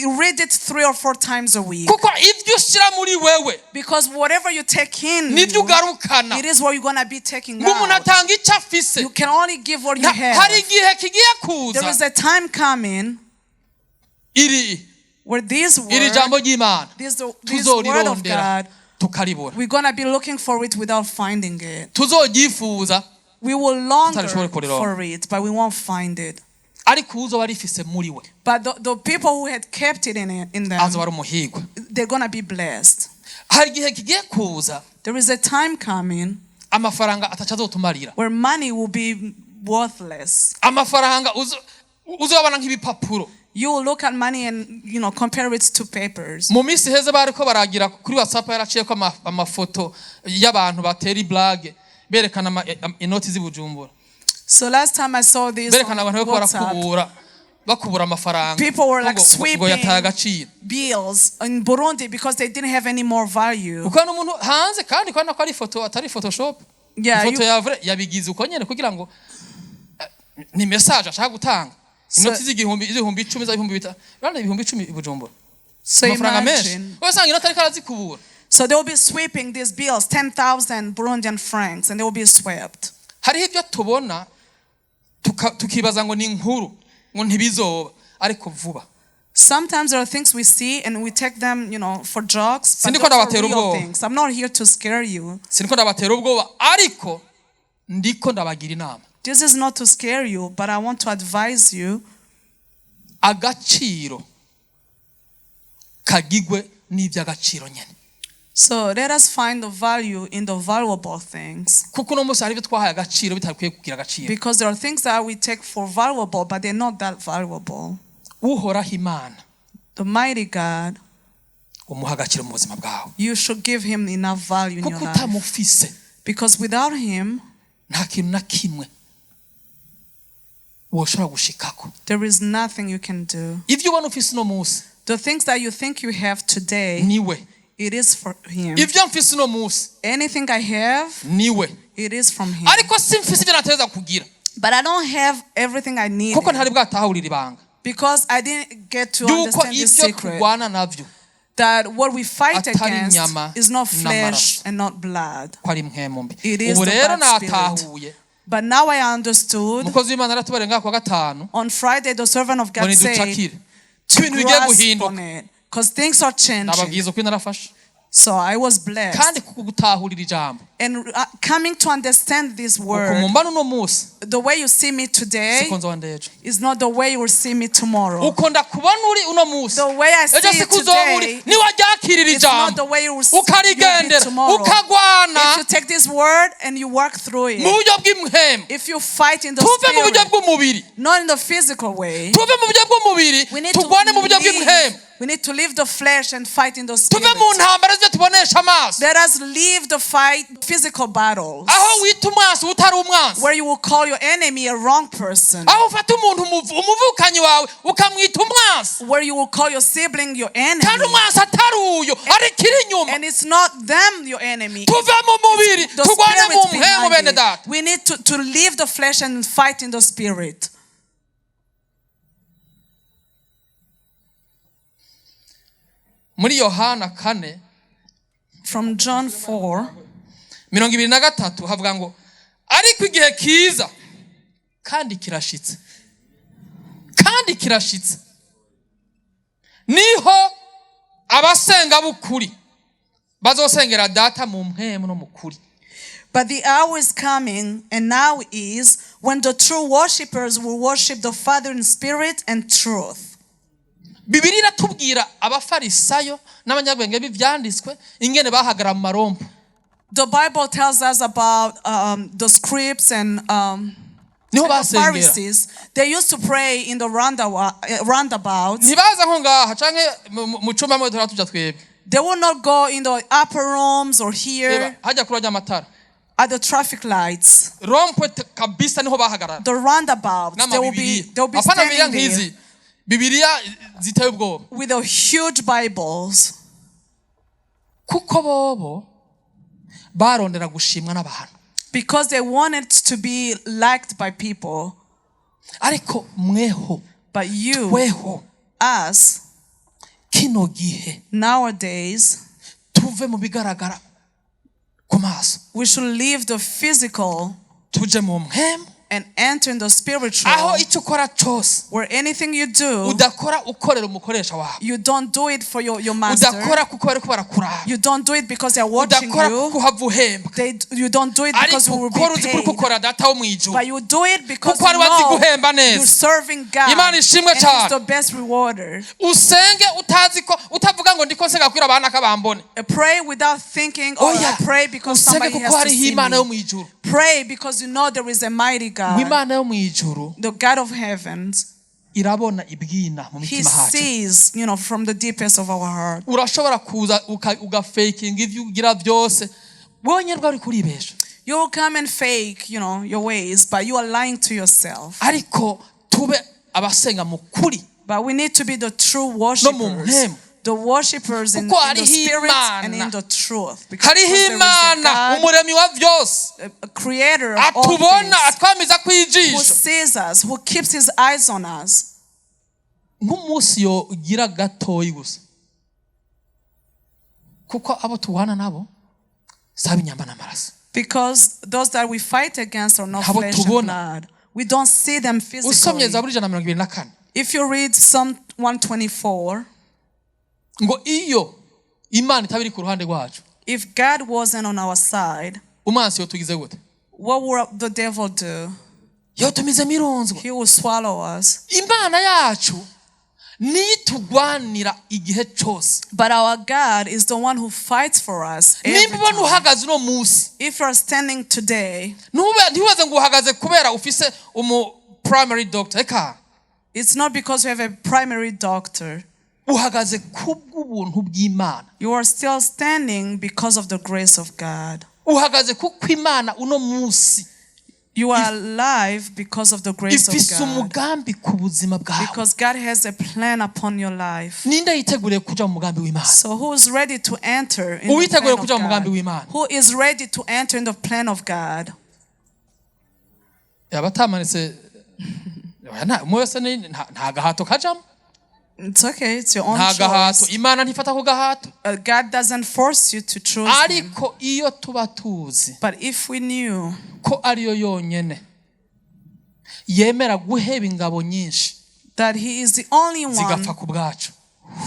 you read it 3 or 4 times a week. Kuko ivyo ushira muri wewe Because whatever you take in, nivyo ugarukana. it is what you're going to be taking Ng'umuntu out. atanga icyo afise. You can only give what you have. Hari igihe kigiye kuza There is a time coming where iri jambo ry'Imana this word of tuzorirondera God, tukaribura. we're going to be looking for it without finding it. Tuzogyifuza We will longer tutarishobora kurironka. for it, but we won't find it. ariko uzoba rifise muri we But the people who had kept it in them, azoba ari umuhigwa. they're going to be blessed. Hari igihe kigiye kuza There is a time coming amafaranga ataca azotumarira. where money will be worthless. Amafaranga uzobana nk'ibipapuro. You will look at money and compare it to papers. Mu minsi heze bariko baragira kuri WhatsApp yaraciyeko amafoto y'abantu batera blague berekana inoti z'ibujumbura. So last time I saw this Berekana abantu on bariko WhatsApp, bakubura amafaranga. people were like ngo sweeping yataye agaciro. bills in Burundi because they didn't have any more value. Uko n'umuntu hanze kandi ko ari foto atari Photoshop. Yeah, Ifoto ya vrai yabigize uko nyene kugira ngo ni message ashaka gutanga. Inoti z'igihumbi 10 za 2000 bana 1010 ibujumbura. So Amafaranga menshi. imagine. Wasanga inoti ariko arazikubura. So they will be sweeping these bills, 10,000 Burundian francs, and they will be swept. Hariho ibyo tubona tukibaza ngo ni inkuru ngo ntibizoba ariko vuba. Sometimes there are things we see and we take them, for jokes, but Sindiko those are ndabatera real ubwoba. things. I'm not here to scare you. Siniko ndabatera ubwoba ariko ndiko ndabagira inama. This is not to scare you, but I want to advise you. Agaciro kagigwe n'ivy'agaciro nyene. So let us find the value in the valuable things. Kuko no musi hari ibyo twahaye agaciro bitakwiye kugira agaciro. Because there are things that we take for valuable, but they're not that valuable. Uhoraho Imana The mighty God, umuha agaciro mu buzima bwawe. you should give him enough value in your Kuko life. utamufise Because without him, nta kintu na kimwe woshobora gushikako. there is nothing you can do. Ivyo ubona ufise no musi The things that you think you have today, niwe. it is for him. Ivyo mfise no musi Anything I have, niwe. it is from him. Ariko simfise ibyo nateza kugira. But I don't have everything I need. Kuko ntari bwatahurira ibanga. Because I didn't get to Yuko understand this ivyo secret. tugwana navyo That what we fight atari against inyama is not flesh n'amaraso. and not blood. ko ari mpemu mbi. It is Ubu the rero bad spirit. natahuye. But now I understood. Umukozi w'Imana aratubarenga kwa gatanu. On Friday, the servant of God Ngo said niducakire. to Ibintu bigiye grasp guhinduka. on it. Because things are changing. Nababwiza uko narafashe. So I was blessed. Kandi kuko gutahurira ijambo. And coming to understand this Uko word, mumbana uno musi the way you see me today siko nzoba ndejo. is not the way you will see me tomorrow. Uko ndakubona uri uno musi. The way I see Ejo you siko uzoba uri today, niwaryakirira it's not ijambo. the way you will see me Ukarigendera, tomorrow. ukagwana If you take this word and you work through mu it, buryo bw'imhemu. if you fight in the Tuve mu buryo spirit, bw'umubiri. not in the physical way, Tuve mu buryo bw'umubiri. we need Tugwane mu buryo bw'imhemu. we need to leave the flesh and fight in the Tuve spirit. mu ntambara z'ibyo tubonesha amaso. Let us leave the fight, physical battles, Aho wita umwansi utari umwansi. where you will call your enemy a wrong person, Aho ufata umuntu umuvukanyi wawe ukamwita umwansi. where you will call your sibling your Kandi enemy, umwansi atari uyo ari kiri inyuma. and it's not them your enemy. Tuve mu mubiri The tugwane mu spirit mpemu behind bene it. data. We need to leave the flesh and fight in the spirit. Muri Yohana 4 From John 4, 23 havuga ngo ariko igihe kiza kandi kirashitse niho abasenga b'ukuri bazosengera data mu mpemu no mu kuri. But the hour is coming, and now is, when the true worshippers will worship the Father in spirit and truth. Bibiliya iratubwira abafarisayo n'abanyabwenge b'ivyanditswe ingene bahagara mu marombo. The Bible tells us about the scribes and the Pharisees. They used to pray in the roundabouts. Ntibaza nko ngaha canke mu cumba mwe turatuja twebwe. They will not go in the upper rooms or here hajya kuri ajya amatara at the traffic lights. Rompwe kabisa niho bahagarara. The roundabouts, they will be standing there Bibiliya ziteye ubwoba with the huge Bibles. Kuko bobo barondera gushimwa n'abantu. Because they wanted to be liked by people. Ariko mweho, but you, tweho, us, kino gihe nowadays, tuve mu bigaragara ku maso. We should leave the physical tuje mu mpemu and enter in the spiritual. Aho icyo ukora cyose, where anything you do, udakora ukorera umukoresha wawe. You don't do it for your master. Udakora kuko bari kubarakura. You don't do it because they are watching udakora you. Kuko havuhemba. You don't do it because you will be paid. Ukora data wo mu ijuru. But you do it because kuko you know you're serving God. Imana ishimwe cyane. And He's the best rewarder. Usenge utazi ko utavuga ngo ndiko nsenga kwira abana kabambone. Pray without thinking, or pray because somebody has to see me. Pray because you know there is a mighty God. The God of heavens. He sees, from the deepest of our heart. You will come and fake, your ways, but you are lying to yourself. But we need to be the true worshipers. The worshippers in the spirit and in the truth. Because there is a God, a creator of all things, who sees us, who keeps his eyes on us. Because those that we fight against are not flesh and blood. We don't see them physically. If you read Psalm 124, if God wasn't on our side, what would the devil do? He will swallow us. But our God is the one who fights for us every time. If you are standing today, it's not because you have a primary doctor. You are still standing because of the grace of God. You are alive because of the grace of God. Because God has a plan upon your life. So who is ready to enter in the plan of God? Who is ready to enter in the plan of God? It's okay, it's your own choice. God doesn't force you to choose him. But if we knew that he is the only one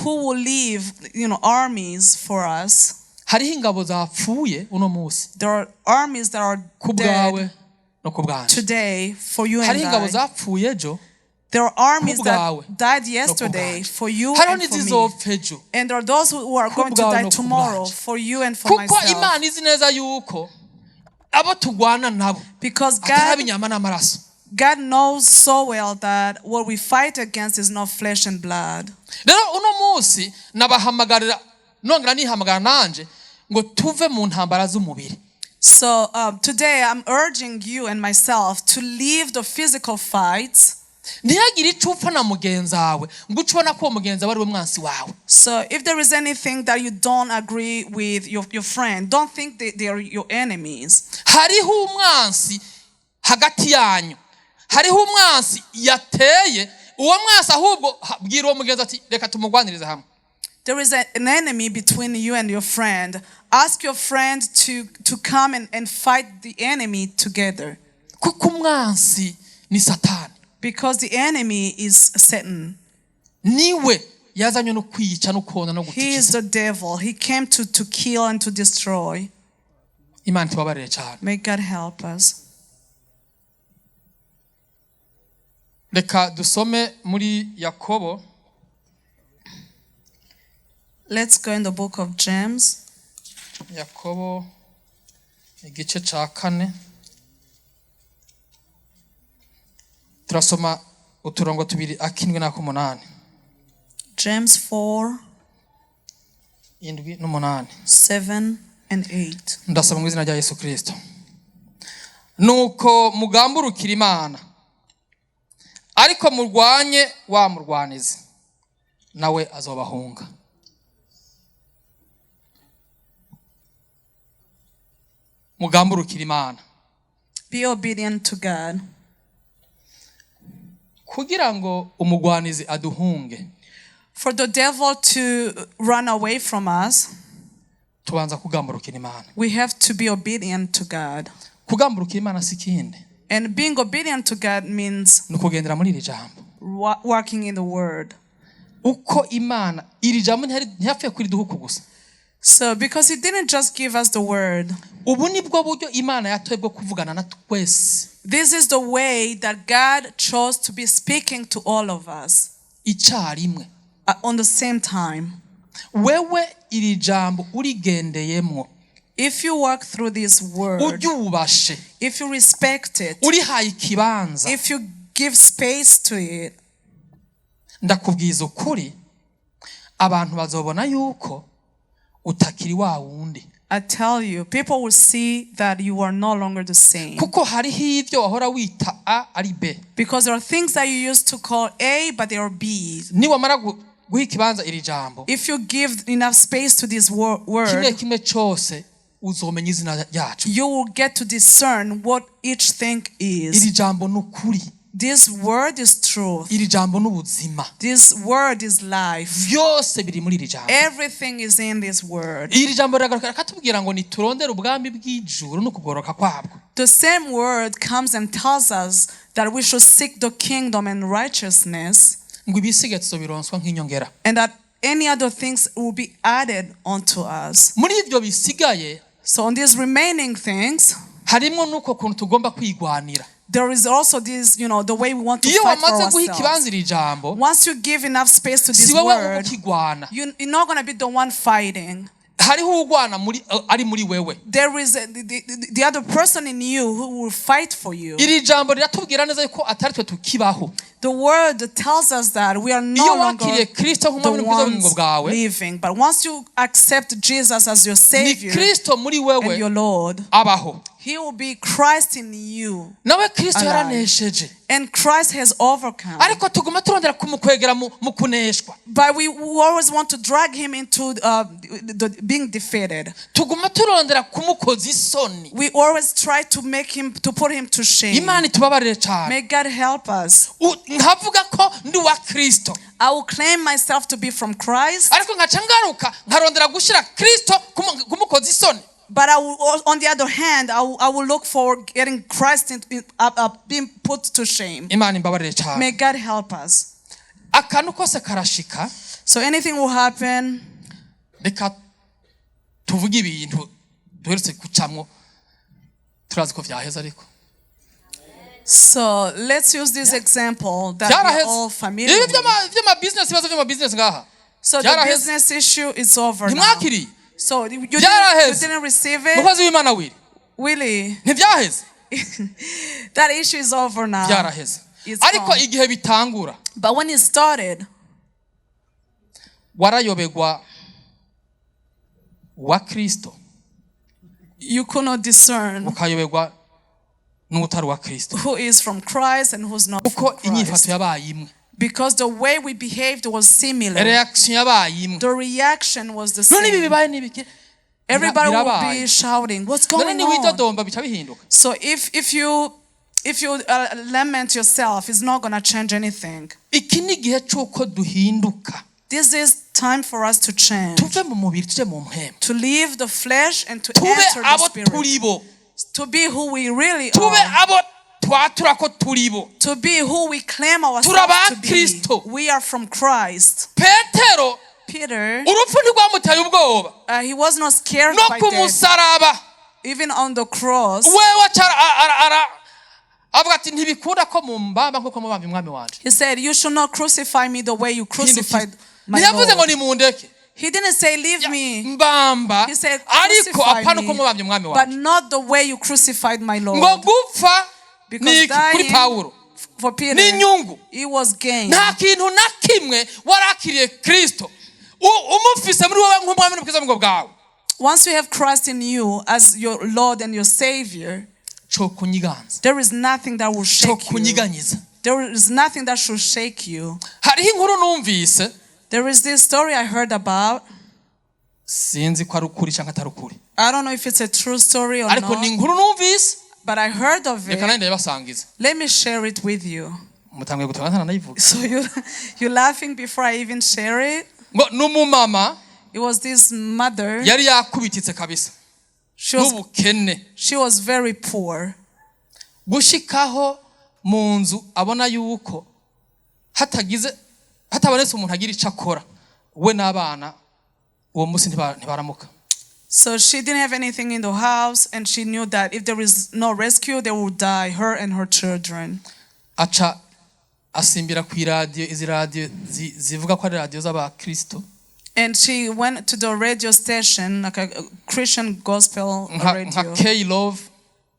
who will leave, armies for us. There are armies that are dead today for you and I. There are armies that died yesterday for you and for me. And there are those who are going to die tomorrow for you and for myself. Because God knows so well that what we fight against is not flesh and blood. So today I'm urging you and myself to leave the physical fights. So if there is anything that you don't agree with your friend, don't think they are your enemies. There is an enemy between you and your friend. Ask your friend to come and fight the enemy together. kuko umwansi ni satani, Because the enemy is Satan. niwe yazanywe no kwica no kona no He is gukiza. the devil. He came to kill and to destroy. Imana tubabarire cyane. May God help us. Reka dusome muri Yakobo. Let's go in the book of James. Yakobo igice ca 4 turasoma uturongo tubiri akindwi n'akumunani. James 4, indwi n'umunani. 7 and 8. Ndasaba mu izina rya Yesu Kristo. Nuko mugamburukira Imana, ariko murwanye wa murwanizi, nawe azobahunga. Mugamburukira Imana. Be obedient to God. Kugira ngo umugwanizi aduhunge, For the devil to run away from us, tubanza kugamburukira Imana. we have to be obedient to God. Kugamburukira Imana si kindi, And being obedient to God means nukugendera muri iri jambo. walking in the word. Uko Imana iri jambo ntiyapfuye kuriduhuka gusa. So because he didn't just give us the word, Ubu nibwo buryo Imana yatoye bwo kuvugana na twese this is the way that God chose to be speaking to all of us icyarimwe. on the same time. Wewe iri jambo urigendeyemwo, If you walk through this word, uryubashe, if you respect it, urihaye ikibanza, if you give space to it, ndakubwiza ukuri, abantu bazobona yuko utakiri wa wundi. I tell you, people will see that you are no longer the same. Kuko hariho ibyo wahora wita A ari B. Because there are things that you used to call A, but they are B. Niwamara guha ikibanza iri jambo, If you give enough space to this word, kimwe cyose uzomenya izina ryacu. you will get to discern what each thing is. Iri jambo n'ukuri, This word is truth. iri jambo n'ubuzima, This word is life. byose biri muri iri jambo. Everything is in this word. Iri jambo riragaragara katubwira ngo niturondere ubwami bw'ijuru no kugoroka kwabwo. The same word comes and tells us that we should seek the kingdom and righteousness, Ngo ibisigaye tuzobironswa nk'inyongera. and that any other things will be added onto us. Muri ibyo bisigaye So on these remaining things, harimo nuko kuntu tugomba kwigwanira. there is also this, the way we want to Iyo fight for wamaze guha ikibanza ourselves. iri jambo, Once you give enough space to this si wowe word, ukigwana, you're not going to be the one fighting. hariho ugwana ari muri wewe. There is the other person in you who will fight for you. Iri jambo riratubwira neza yuko atari twe tukibaho. The word tells us that we are no Iyo longer wakiriye Kristo nk'umwami the n'umukiza w'ubugingo ones bwawe, living. But once you accept Jesus as your ni Savior Kristo muri and wewe your Lord, abaho. He will be Christ in you. Nawe Kristo Alive. yaranesheje, And Christ has overcome. ariko tuguma turondera kumukwegera mu kuneshwa. But we always want to drag Him into being defeated. Tuguma turondera kumukoza isoni. We always try to put Him to shame. Imana itubabarire cyane. May God help us. Nkavuga ko ndi wa Kristo, I will claim myself to be from Christ, ariko nkaca ngaruka nkarondera gushyira Kristo kumukoza isoni. but on the other hand, I will look for getting Christ being put to shame. Imana imbabarire cyane. May God help us. Akantu kose karashika, So anything will happen. reka tuvuge ibintu duherutse gucamwo turazi ko vyaheza ariko. So let's use this example that we're all familiar Ibi with. vy'ama business, ibibazo vy'ama business ngaha. So the Byaraheze. business issue is over now. Ntimwakiriye? So you Byaraheze. didn't receive it? Mukozi w'Imana wiri. Really? Ntivyaheze? That issue is over now. Byaraheze. It's Ariko gone. igihe bitangura, But when it started, warayobegwa wa Kristo, you could not discern ukayobegwa n'utari wa Kristo. who is from Christ and who's not Uko from inyifato Christ. yabaye imwe, Because the way we behaved was similar. reaction yabaye imwe. The reaction was the None ibi same. bibaye n'ibiki? Everybody would Birabaye. be shouting, what's None going ni on? widodomba bica bihinduka. So if you lament yourself, it's not going to change anything. Iki ni igihe cy'uko duhinduka. This is time for us to change. tuve mu mubiri tuje mu mpemu, To leave the flesh and to tube enter the abo spirit. turibo, To be who we really tube are. abo twatura ko turibo. To be who we claim ourselves to be. Kristo. We are from Christ. Petero Peter, urupfu ntirwamuteye ubwoba he was not scared no by ku death. musaraba, Even on the cross, wewe avuga ati ntibikunda ko mumbamba nkuko mubamba umwami wanje. he said, you should not crucify me the way you crucified my ntiyavuze ngo Lord. nimundeke, He didn't say, leave me. mbamba He said, ariko crucify apana uko me, mubambye umwami but wanje. not the way you crucified my ngo Lord. gupfa Because ni kuri dying Pawulo for ni Peter, inyungu. it was gain. Nta kintu na kimwe warakiriye Kristo umufise muri wowe nk'umwami n'ubwiza bwawe, Once you have Christ in you as your Lord and your Savior, cyo kunyiganza, there is nothing that will cyo shake you. kunyiganyiza. There is nothing that should shake you. Hariho inkuru numvise, There is this story I heard about. sinzi ko ari ukuri cyangwa atari ukuri, I don't know if it's a true story or ariko ni not, inkuru numvise, but I heard of reka it. nanjye ndayibasangiza. Let me share it with you. Mutangiye gutanga ntanayivuga. So you're laughing before I even share it? Ngo n'umumama It was this mother. yari yakubititse kabisa n'ubukene, She was very poor. gushikaho mu nzu abona yuko hatabonetse umuntu agira icyo akora, we n'abana uwo munsi ntibaramuka. So she didn't have anything in the house, and she knew that if there is no rescue, they would die, her and her children. Aca asimbira ku iradiyo, izi radiyo zivuga ko ari radiyo z'abakristo, And she went to the radio station, like a Christian gospel nka radio, K-Love,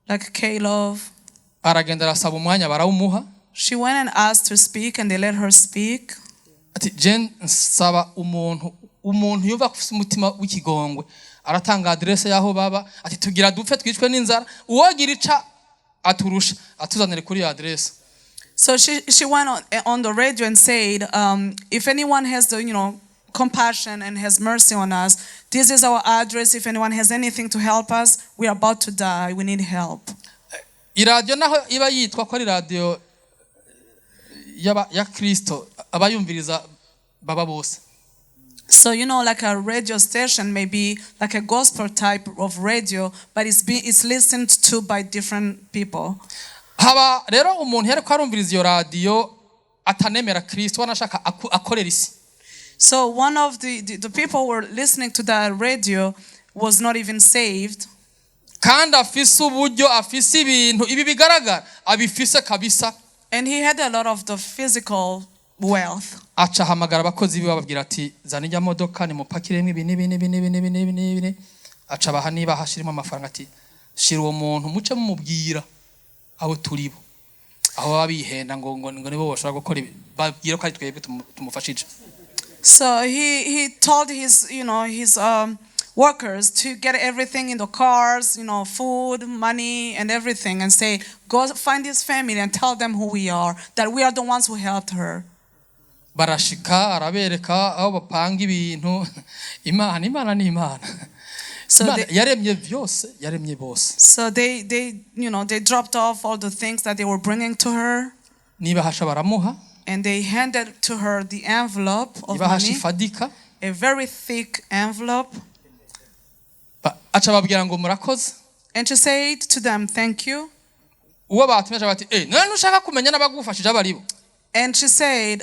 like K-Love. aragenda arasaba umwanya barawumuha, She went and asked to speak, and they let her speak. ati je nsaba umuntu yumva ko afite umutima w'ikigongwe, aratanga adresse yaho baba, ati tugira dupfe twicwe n'inzara, uwogira ica aturusha atuzanire kuri adresse. So she went on the radio and said, if anyone has the compassion and has mercy on us, this is our address. If anyone has anything to help us, we are about to die. We need help. Iradiyo naho iba yitwa ko ari radiyo ya Kristo, abayumviriza baba bose. So like a radio station may be like a gospel type of radio, but it's listened to by different people. Haba rero umuntu yari kwarumviriza iyo radiyo atanemera Kristo, wanashaka akorera isi. So one of the people who were listening to that radio was not even saved. Kandi afise uburyo, afise ibintu ibi bigaragara, abifise kabisa. And he had a lot of the physical wealth. Aca hamagara abakozi biwe bababwira ati zana ijya modoka nimupakiremo ibi n'ibini. Aca baha niba hashirimo amafaranga ati shira uwo muntu muce mumubwira abo turibo, aho babihenda ngo nibo bashobora gukora ibi, babwira ko ari twebwe tumufashije. So he told his workers to get everything in the cars, food, money, and everything, and say, go find this family and tell them who we are, that we are the ones who helped her. Barashika arabereka aho bapanga ibintu. Imana ni Imana. So yaremye byose, yaremye bose. So they dropped off all the things that they were bringing to her. Niba hasha baramuha, and they handed to her the envelope of niba hasha money, ifadika, a very thick envelope. Aca babwira ngo murakoze. And she said to them, thank you. Uwo batumeje bati none nushaka kumenya nabagufashije abaribo. And she said,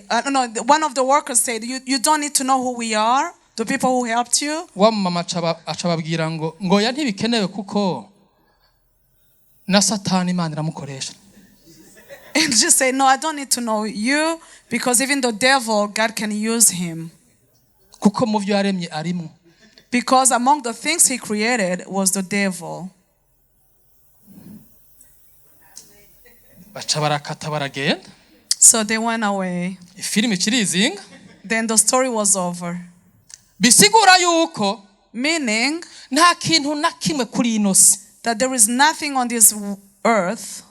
one of the workers said, you don't need to know who we are, the people who helped you. Wa mama aca babwira ngo ya ntibikenewe kuko na Satani Imana iramukoresha. And she said, no, I don't need to know you, because even the devil, God can use him. Kuko mu byo yaremye arimo. Because among the things he created was the devil. Baca barakata baragenda. So they went away. Ifilimi kirizinga. Then the story was over. Bisigura yuko Meaning nta kintu na kimwe kuri ino si that there is nothing on this earth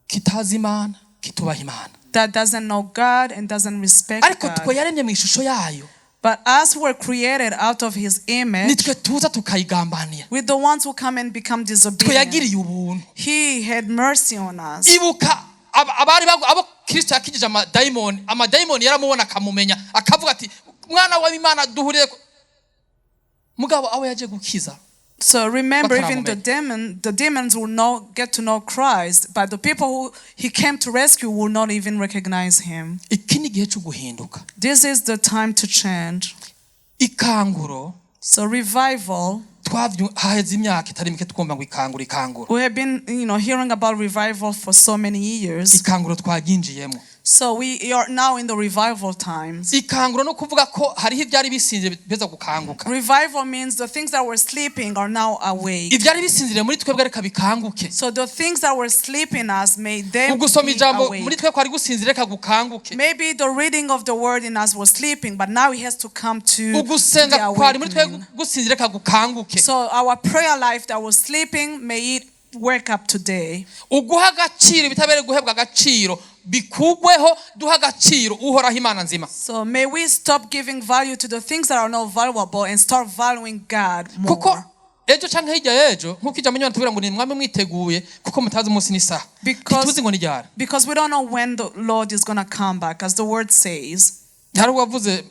kitazi Imana, kitubaha Imana. that doesn't know God and doesn't respect Ariko twe God. yaremye mu ishusho yayo. But us were created out of his image. Nitwe tuza tukayigambanira. We're the ones who come and become Twe disobedient. yagiriye ubuntu. He had mercy on us. Ibuka abari abo Kristo yakijije amadayimoni yaramubona akamumenya akavuga ati mwana w'Imana duhuriye mugabo aho yaje gukiza. So remember, But even the demons will not get to know Christ, but the people who he came to rescue will not even recognize him. Iki ni igihe cyo guhinduka. This is the time to change. Ikanguro. So revival. Haheze imyaka itari mike twumva ngo ikanguro. We have been, hearing about revival for so many years. Ikanguro twaginjiyemo. So we are now in the revival times. Ikanguro no kuvuga ko hariho ibyari bisinzire beza gukanguka. Revival means the things that were sleeping are now awake. Ibyari bisinzire muri twebwe reka bikanguke. So the things that were sleeping us made them ugusoma ijambo awake. muri twe kwari gusinzire reka gukanguke. Maybe the reading of the word in us was sleeping, but now it has to come to ugusenga kwari muri twe gusinzire reka gukanguke. So our prayer life that was sleeping, may it wake up today. Uguha agaciro bitabere guhebwa agaciro bikugweho duha agaciro uhoraho Imana nzima. So may we stop giving value to the things that are not valuable and start valuing God more. Kuko ejo canke hirya ejo nkuko ijambo nyine tubira ngo ni mwame mwiteguye kuko mutazi umunsi n'isaha. Tuzi ngo ni ryari. Because we don't know when the Lord is going to come back, as the word says. Hari wavuze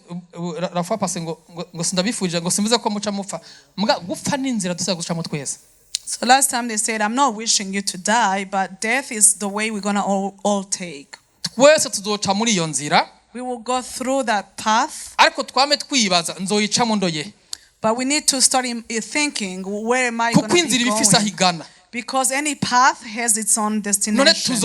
rafa pase ngo sindabifurije ngo simvuze ko muca mupfa. Muga gupfa n'inzira dusa gucamo twese. So last time they said, I'm not wishing you to die, but death is the way we're going to all take. Twese tuzoca muri iyo nzira. We will go through that path. Ariko twame twibaza nzoyicamo ndoye. But we need to start thinking, where am I going to be going? Because any path has its own destination.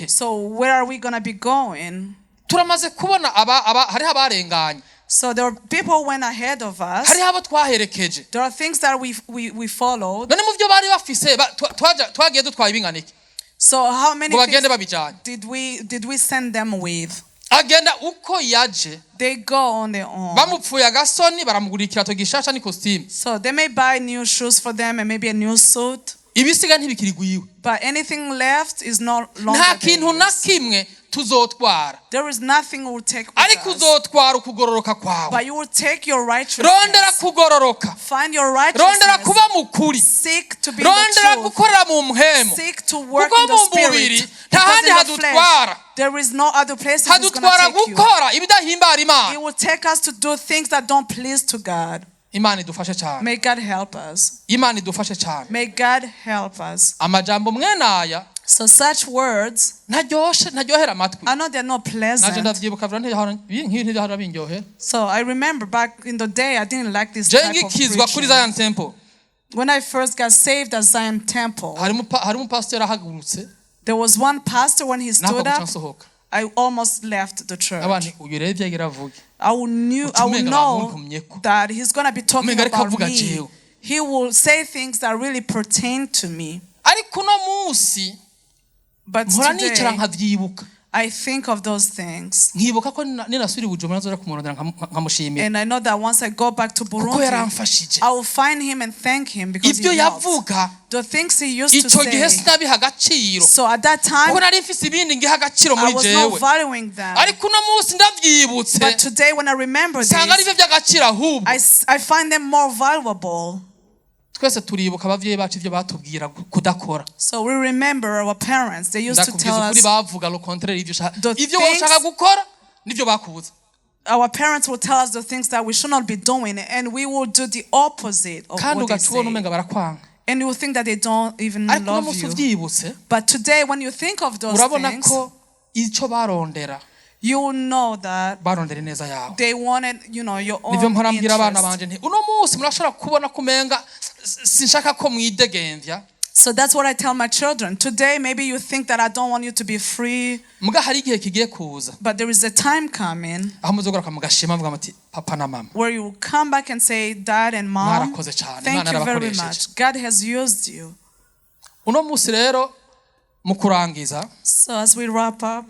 So where are we going to be going? Turamaze kubona hariho abarenganye. So there are people who went ahead of us. Hariho abo twaherekeje. There are things that we followed. None mu byo bari bafise twagiye dutwaye ibinganike. So how many things did we send them with? Agenda uko yaje. They go on their own. Bamupfuye agasoni baramugurira ikirato gishasha ni costume. So they may buy new shoes for them and maybe a new suit. Ibisiga ntibikirigwiwe. But anything left is not longer. Nta kintu na kimwe tuzotwara. There is nothing we will take with ariko uzotwara ukugororoka kwawe. But you will take your righteousness. Rondera kugororoka. Find your righteousness. Rondera kuba mukuri. Seek to be the truth. Rondera gukorera mu mpemu. Seek to work in the spirit. Ntahandi hadutwara. There is no other place it's going to take you. Gukora ibidahimbara Imana. It will take us to do things that don't please to God. Imana idufashe cyane. May God help us. Imana idufashe cyane. May God help us. Amajambo mwenaya. So such words, ntaryohera amatwi. I know they're not pleasant. So I remember back in the day, I didn't like this type of preaching. When I first got saved at Zion Temple, there was one pastor when he stood up, I almost left the church. I would know that he's going to be talking about me. He will say things that really pertain to me. But today, I think of those things. And I know that once I go back to Burundi, I will find him and thank him because he helped. The things he used to say. So at that time, I was not valuing them. But today when I remember this, I find them more valuable. So we remember our parents. They used to tell us the things, our parents will tell us the things that we should not be doing, and we will do the opposite of what they say. And you will think that they don't even love you. But today when you think of those things, you will know that they wanted, your own interest. So that's what I tell my children. Today, maybe you think that I don't want you to be free. But there is a time coming where you will come back and say, Dad and Mom, thank you very much. God has used you. So as we wrap up,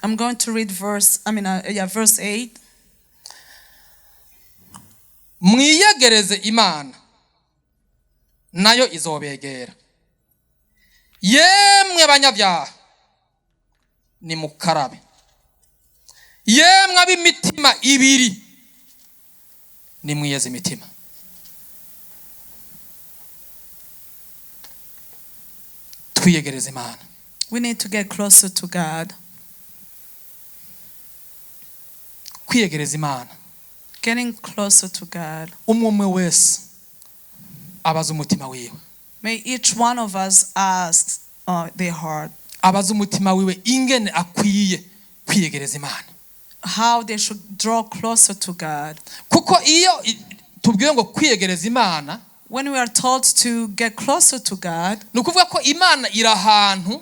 I'm going to read verse 8. Mwiyegereze Imana nayo izobegera. Yemwe banyabyaha nimukarabe. Yemwe ab'imitima ibiri nimwiyeze imitima. Twiyegereze Imana. We need to get closer to God. kwiyegereza Imana. Getting closer to God. Umwe wese abaza umutima wiwe. May each one of us ask their heart. Abaza umutima wiwe ingene akwiye kwiyegereza Imana. How they should draw closer to God. Kuko iyo tubwiye ngo kwiyegereza Imana, when we are told to get closer to God, nukuvuga ko Imana iri ahantu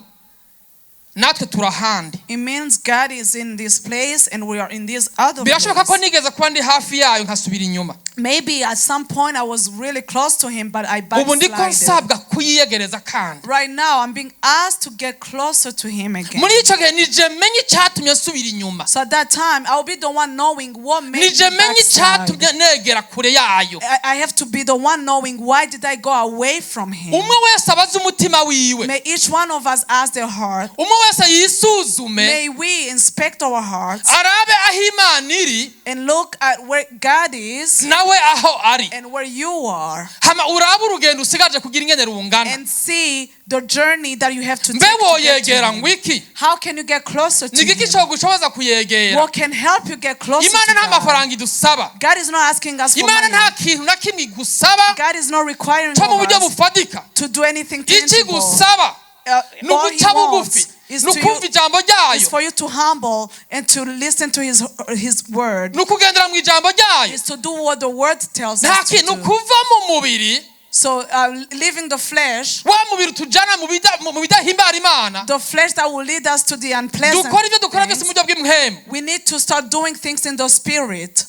natwe turahandi. It means God is in this place and we are in this other place. Birashoboka ko nigeze kuba ndi hafi yayo nkasubira inyuma. Maybe at some point I was really close to him, but I Ubu ndiko backslided. nsabwa kuyiyegereza kandi. Right now I'm being asked to get closer to him again. Muri ico gihe nije menye icyatumye nsubira inyuma. So at that time I'll be the one knowing what made me Nije menye backslide. icyatumye negera kure yayo. I have to be the one knowing why did I go away from him. Umwe wese abaza umutima wiwe. May each one of us ask their heart. Umwe wese yisuzume. May we inspect our hearts Arabe aho Imana iri and look at where God is nawe aho ari. and where you are. Hama urabe urugendo usigaje kugira ingene rungana. And see the journey that you have to take Mbe to get to woyegera him. ngwiki. How can you get closer to Nigiki him? cyo gushoboza kuyegera. What can help you get closer Imana to nta God? mafaranga idusaba. God is not asking us for Imana nta money. kintu na kimwe igusaba God is not requiring cyo mu of buryo us bufatika. to do anything Iki tangible. gusaba All he nuguca bugufi wants is nukumva ijambo ryayo for you to humble and to listen to his word. nukugendera mu ijambo ryayo. Is to do what the word tells Nta us to kintu do. kuva mu mubiri So leaving the flesh, wa mubiri tujana mu bidahimbara Imana. the flesh that will lead us to the unpleasant Dukora ibyo dukora byose mu things, buryo bw'imhemu. we need to start doing things in the spirit.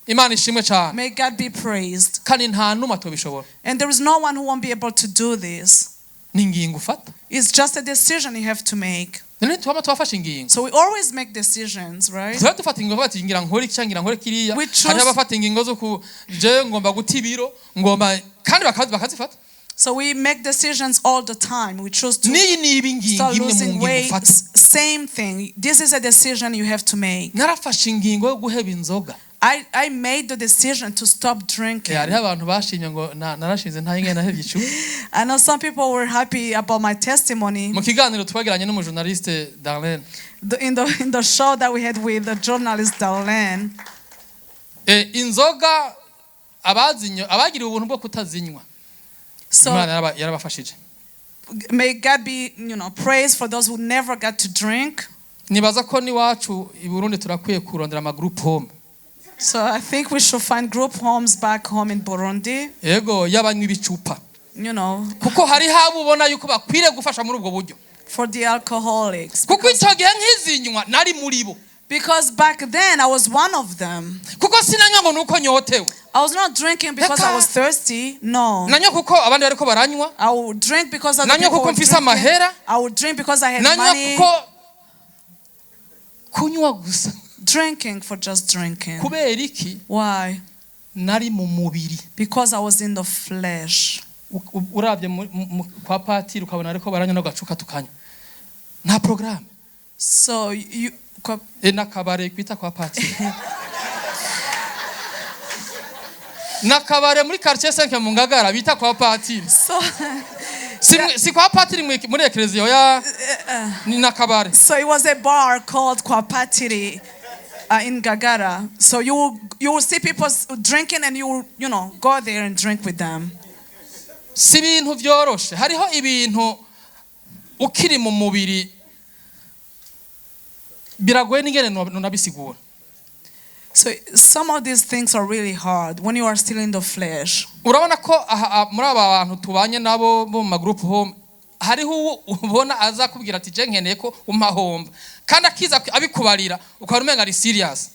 Imana ishimwe cyane. May God be praised. Kandi nta numa tubishobora. And there is no one who won't be able to do this. Ni ingingo ufata. It's just a decision you have to make. None twaba twafashe ingingo. So we always make decisions, right? Tuba dufata ingingo bati ngira nkora iki cyangwa nkora kiriya. We choose- Hari abafata ingingo zo ku je ngomba guta ibiro ngomba kandi bakazifata. So we make decisions all the time. We choose to Niyi ni ibingingo start imwe mu losing ngingo weight. ufata. Same thing. This is a decision you have to make. Narafashe ingingo yo guheba inzoga. I made the decision to stop drinking. Hariho abantu bashimye ngo narashinze nta ingene nahebye icupa. I know some people were happy about my testimony. Mu kiganiro twagiranye n'umujournaliste Darlene. In the show that we had with the journalist Darlene. Inzoga abagiriye ubuntu bwo kutazinywa. So Imana yarabafashije. may God be, praised for those who never got to drink. Nibaza ko niwacu i Burundi turakwiye kurondera ama group home. So I think we should find group homes back home in Burundi. Yego yabanywa ibicupa. Kuko hari habo ubona yuko bakwiriye gufasha muri ubwo buryo. For the alcoholics. Kuko icyo gihe nkizinywa nari muri bo. Because back then I was one of them. Kuko sinanywa ngo nuko nyotewe. I was not drinking because I was thirsty. No. Nanywa kuko abandi bariko baranywa. I would drink because other Nanywa people kuko were mfise drinking. amahera. I would drink because I had Nanywa money. kuko kunywa gusa. Drinking for just drinking. Kubera iki? Why? Nari mu mubiri. Because I was in the flesh. Urabye kwa patiri ukabona ariko baranywa no gacuka tukanywa. Nta program. So you nakabare kwita kwa patiri. Nakabare muri quartier 5 mu Ngagara bita kwa patiri. So Si kwa patiri muri ecclesia ya ni nakabare. So it was a bar called Kwapatiri in Gagara. So you will see people drinking and you go there and drink with them. Si ibintu byoroshe. Hariho ibintu ukiri mu mubiri biragoye ningene nabisigura. So some of these things are really hard when you are still in the flesh. Urabona ko muri aba bantu tubanye nabo bo mu group home hariho ubona aza kubwira ati je nkeneye ko umahomba kandi akiza abikubarira ukarumenga ari serious.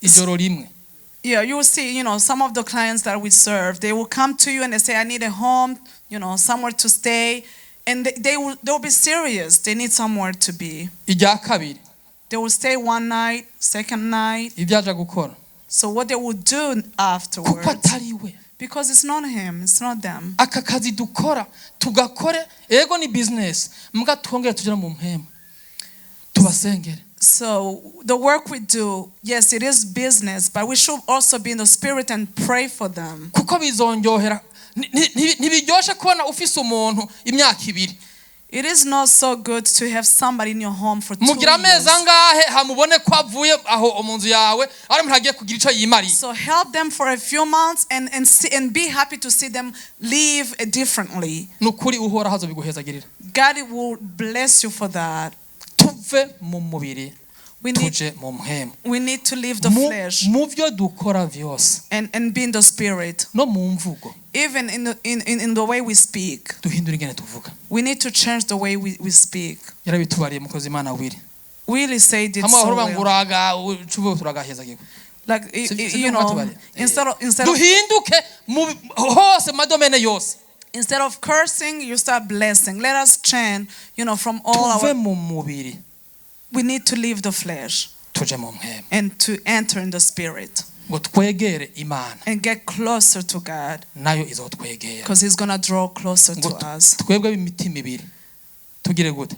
Ijoro rimwe. Yeah, you will see, some of the clients that we serve, they will come to you and they say, I need a home, somewhere to stay. And they'll be serious. They need somewhere to be. Ijya kabiri. They will stay one night, second night. Ibyaje gukora. So what they will do Kuko afterwards, atari we. because it's not him, it's not them. Aka kazi dukora tugakore ego ni business mbwa twongere tujira mu mpema tubasengere. So the work we do, yes, it is business, but we should also be in the spirit and pray for them. Kuko bizonjohera ntibiryoshe kubona ufise umuntu imyaka ibiri It is not so good to have somebody in your home for 2 mugira amezi years. angahe hamubone ko avuye aho mu nzu yawe ari umuntu agiye kugira icyo yimariye. So help them for a few months and be happy to see them live differently. Nukuri uhora hazo biguhezagirira. God will bless you for that. Tuve mu mubiri tuje mu mpemu. We need to leave the flesh mu byo dukora vyose and be in the spirit. no mu mvugo. Even in the way we speak, duhindura ingene tuvuga. we need to change the way we speak. yarabitubariye mukozi Imana wiri. Willie said it hamwe so ahora well. nguraga ucuve turagahezagirwa. Like you know, instead of duhinduke hose madomene yose. Instead of cursing, you start blessing. Let us change, from all tuve mu mubiri. We need to leave the flesh tuje mu mpemu and to enter in the spirit ngo twegere Imana and get closer to God, nayo izotwegera because He's gonna draw closer to us. twebwe imitima ibiri tugire gute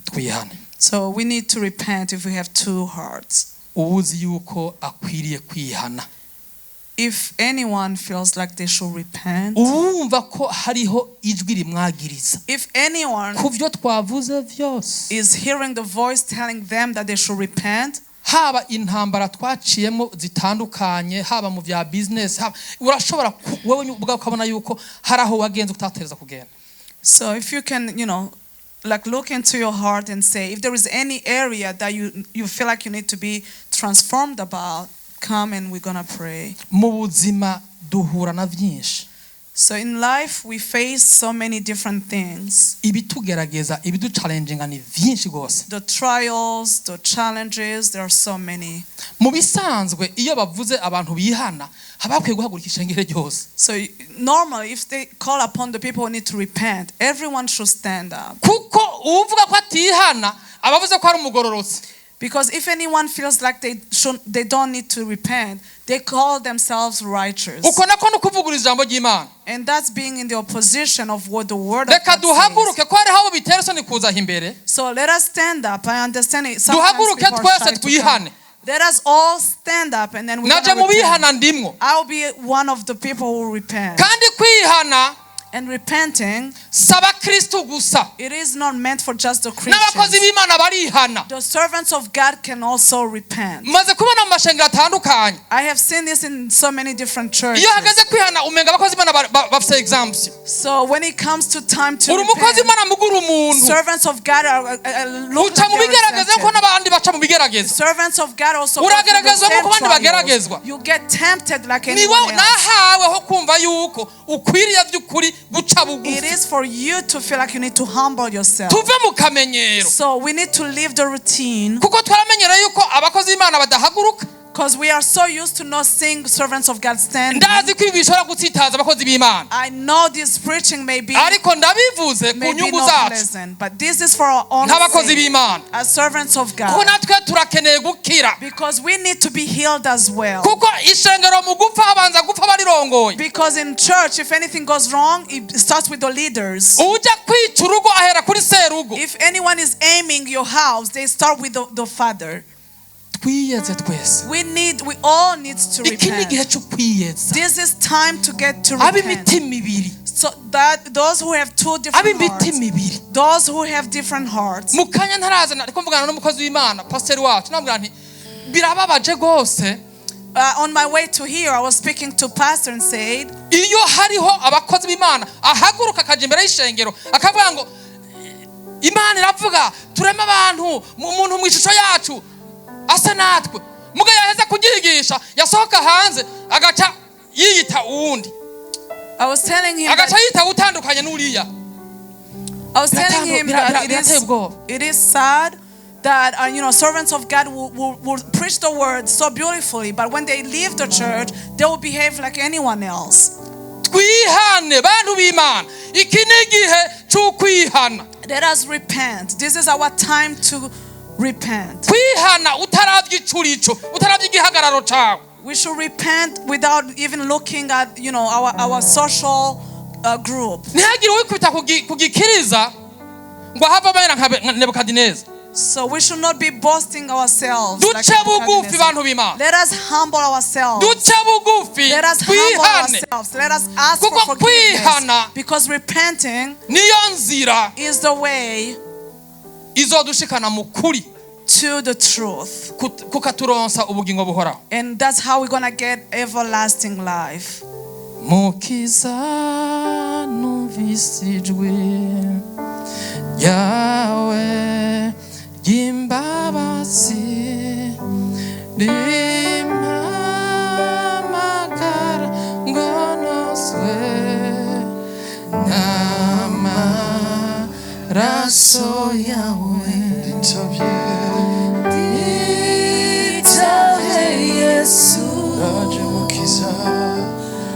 twihane. So we need to repent if we have two hearts. ubuzi yuko akwiriye kwihana. If anyone feels like they should repent, uwumva ko hariho ijwi rimwagiriza if anyone kuvyo twavuze vyose is hearing the voice telling them that they should repent, haba intambara twaciyemo zitandukanye, haba mu vya business, urashobora wewe ubwawe ukabona yuko haraho wagenze utatereza kugenda. So if you can, like look into your heart and say, if there is any area that you feel like you need to be transformed about, come and we're gonna pray. Mu buzima duhura na vyinshi. So in life we face so many different things. Ibitugerageza, ibiduchallenginga ni vyinshi gose. The trials, the challenges, there are so many. Mu bisanzwe iyo bavuze abantu bihana habakwiye guhagurikisha ingere ryose. So normally if they call upon the people who need to repent, everyone should stand up. Kuko uvuga ko atihana abavuze ko ari umugororotsi. Because if anyone feels like they don't need to repent, they call themselves righteous. Uko nako no kuvugura ijambo ry'Imana. And that's being in the opposition of what the word of Reka God duhaguruke says. ko hari habo biterso ni kuza imbere. So let us stand up. I understand it. Sometimes Duhaguruke people are shy twese to twihane. come. Let us all stand up and then we Naje mu bihana ndimwo. I'll be one of the people who repent. Kandi kwihana And repenting, saba Kristo gusa. it is not meant for just the Christians. N'abakozi b'Imana barihana. The servants of God can also repent. Maze kubona mu mashengero atandukanye. I have seen this in so many different churches. Iyo hageze kwihana umenga abakozi b'Imana bafite exams. So when it comes to time to Uri mukozi repent, w'Imana mugura umuntu. servants of God are looking Uca mu at bigerageza ko n'abandi baca mu bigerageza. servants of God also go through the Urageragezwa same nk'uko abandi trials. bageragezwa. You get tempted like Niwe anyone else. nahawe ho kumva yuko ukwiriye by'ukuri guca bugufi. It is for you to feel like you need to humble yourself. Tuve mu kamenyero. So we need to leave the routine, Kuko twaramenyera yuko abakozi b'Imana badahaguruka. because we are so used to not seeing servants of God standing. Ndazi ko ibi bishobora gutsitaza abakozi b'Imana. I know this preaching may be Ariko ndabivuze ku nyungu not zacu pleasant, but this is for our own nk'abakozi sake, b'Imana. as servants of Kuko God, natwe turakeneye gukira. because we need to be healed as well. Kuko ishengero mu gupfa habanza gupfa barirongoye. Because in church, if anything goes wrong, it starts with the leaders. Uja kwica urugo ahera kuri serugo. If anyone is aiming your house, they start with the father. Twiyeze twese. We all need to Iki ni igihe repent. cyo kwiyeza. This is time to get to repent. Ab'imitima ibiri. So that those who have two different hearts, Ab'imitima ibiri. those who have different hearts. Mu kanya ntaraza ariko mvugana n'umukozi w'Imana, pastor wacu, nambwira nti birababaje gose. On my way to here, I was speaking to pastor and said, Iyo hariho abakozi b'Imana ahaguruka akaja imbere y'ishengero akavuga ngo Imana iravuga turema abantu umuntu mu ishusho yacu asa natwe. Muga yaheza kugigisha yasohoka hanze agaca yiyita uwundi. I was telling him Agaca that, yita utandukanye n'uriya. it is sad that servants of God will preach the word so beautifully, but when they leave the church, they will behave like anyone else. Twihane bantu b'Imana. Iki ni igihe cyo kwihana. Let us repent. This is our time to repent. Kwihana utaravye icurico, utaravye igihagararo cawe. We should repent without even looking at our social group. Ntihagire uwikubita kugikiriza ngo ahava amera nka Nebukadineza. So we should not be boasting ourselves. duce bugufi bantu b'Imana, Let us humble ourselves. duce bugufi Let us humble twihane, ourselves. Let us ask for kuko forgiveness. kwihana Because repenting niyo nzira is the way izodushikana mu kuri to the truth. kukaturonsa ubugingo buhoraho. And that's how we're going to get everlasting life. Mukiza numvise ijwi yawe ry'imbabazi rimpamagara ngo noswe n'amaraso yawe. Ditavye Yesu Daje mukiza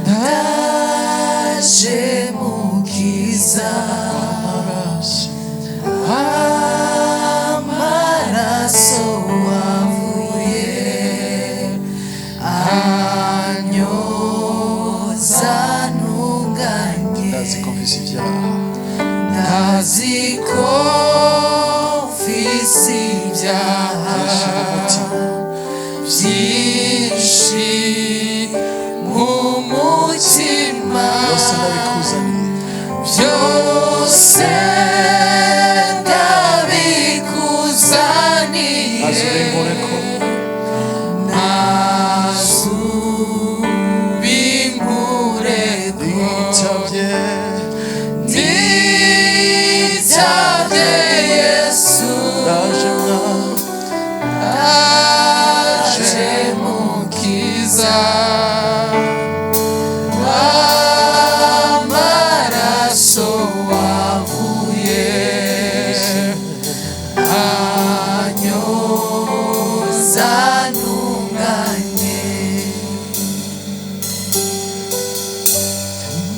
daje mukiza amaraso wavuye anyoza ntunganye. Ndaziko mfise ibyaha Ndaziko mfise ibyaha byinshi mu mutima, byose ndabikuzaniye byose ndabikuzaniye. azubinkoreko nazubinkureko ditavye ditavye Yesu daje mwa daje mukiza amaraso wavuye anyoza ntunganye.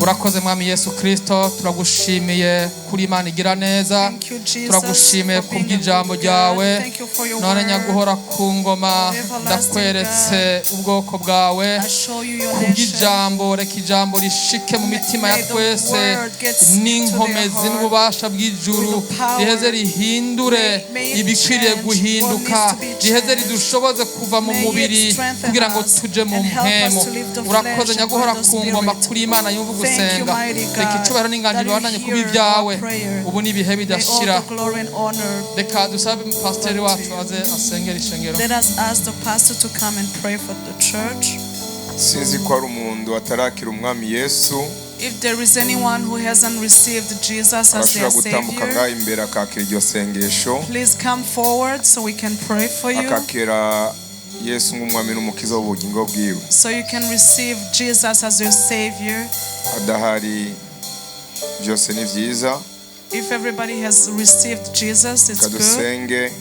Urakoze mwami Yesu Kristo, turagushimiye kuri Imana igira neza, Thank you, Jesus, turagushimiye for being a kubw'ijambo good ryawe. God. Thank you for your None word. nyaguhora ku ngoma, ndakweretse ubwoko bwawe. I show you your nation. Kubw'ijambo, reka ijambo rishike mu mitima ya May the twese word get to n'inkomezi their heart. n'ububasha bw'ijuru, With the power. riheze rihindure May it ibikwiriye change guhinduka, what needs to be riheze changed. ridushoboze kuva mu May it mubiri strengthen kugira ngo us tuje mu and help us mpemu. to leave the Urakoze flesh nyaguhora and go ku the ngoma spirit. kuri Imana yumva Thank you, ugusenga, mighty God, reka icubahiro n'inganji that bibananye you kuba hear ibyawe our prayer. ubu n'ibihe May all bidashira. the glory and honor. Reka dusabe pasiteri wacu aze asengera ishengero. Let us ask the pastor to come and pray for the church. sinzi ko ari umuntu atarakira umwami Yesu If there is anyone who hasn't received Jesus as arashobora their gutambuka Savior, ngaho imbere akakira iryo sengesho, please come forward so we can pray for you. akakira Yesu nk'umwami n'umukiza w'ubugingo bwiwe. So you can receive Jesus as your Savior. Adahari byose ni byiza, If everybody has received Jesus, it's good. kadusenge.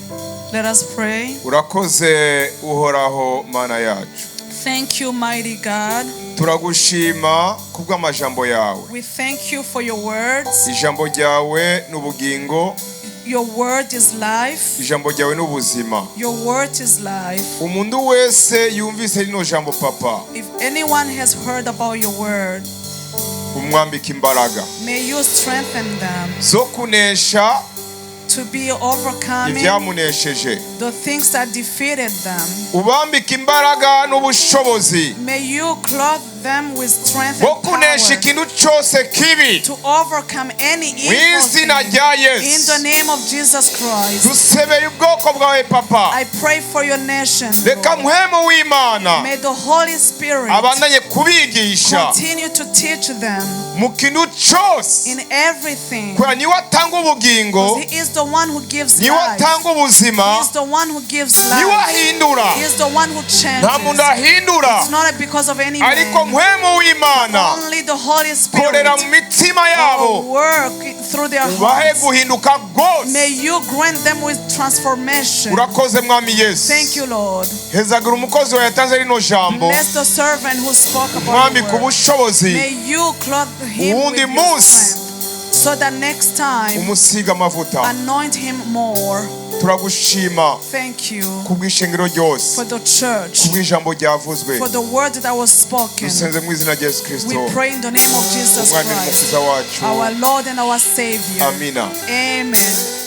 Let us pray. Urakoze uhoraho Mana yacu, Thank you, mighty God. turagushima kubw'amajambo yawe. We thank you for your words. Ijambo ryawe n'ubugingo, Your word is life. ijambo ryawe n'ubuzima. Your word is life. Umuntu wese yumvise rino jambo papa, If anyone has heard about your word, umwambika imbaraga may you strengthen them zo kunesha to be overcoming ibyamunesheje, the things that defeated them. ubambika imbaraga n'ubushobozi May you clothe them with strength bwo and kunesha power ikintu cyose kibi to overcome any mu evil izina thing. rya In Yesu. the name of Jesus Christ, Dusebeye ubwoko bwawe papa, I pray for your nation. reka Lord. mpwemu w'Imana May the Holy Spirit abandanye kubigisha continue to teach them mu kintu cyose, in everything. kubera niwe atanga ubugingo, He is the one who gives niwe life. atanga ubuzima, He is the one who gives niwe life. ahindura, He is the one who nta muntu changes. ahindura, It's not because of any ariko man. mpwemu w'Imana Only the Holy Spirit korera mu mitima will yabo, work through their ubahe hearts. guhinduka May rwose. you grant them with transformation. Urakoze mwami Yesu, Thank you, Lord. hezagira umukozi wawe yatanze rino jambo, Bless the servant who spoke about mwami the ku word. bushobozi, May you clothe him with uwundi your munsi strength, so that next time umusiga amavuta. anoint him more. Turagushima Thank you kubw'ishengero ryose, for the church, kubw'ijambo ryavuzwe, for the word that was spoken. dusenze mu izina rya Yesu We Kristo, pray in the name of Jesus umwami Christ, n'umukiza wacu. our Lord and our Savior. Amina. Amen.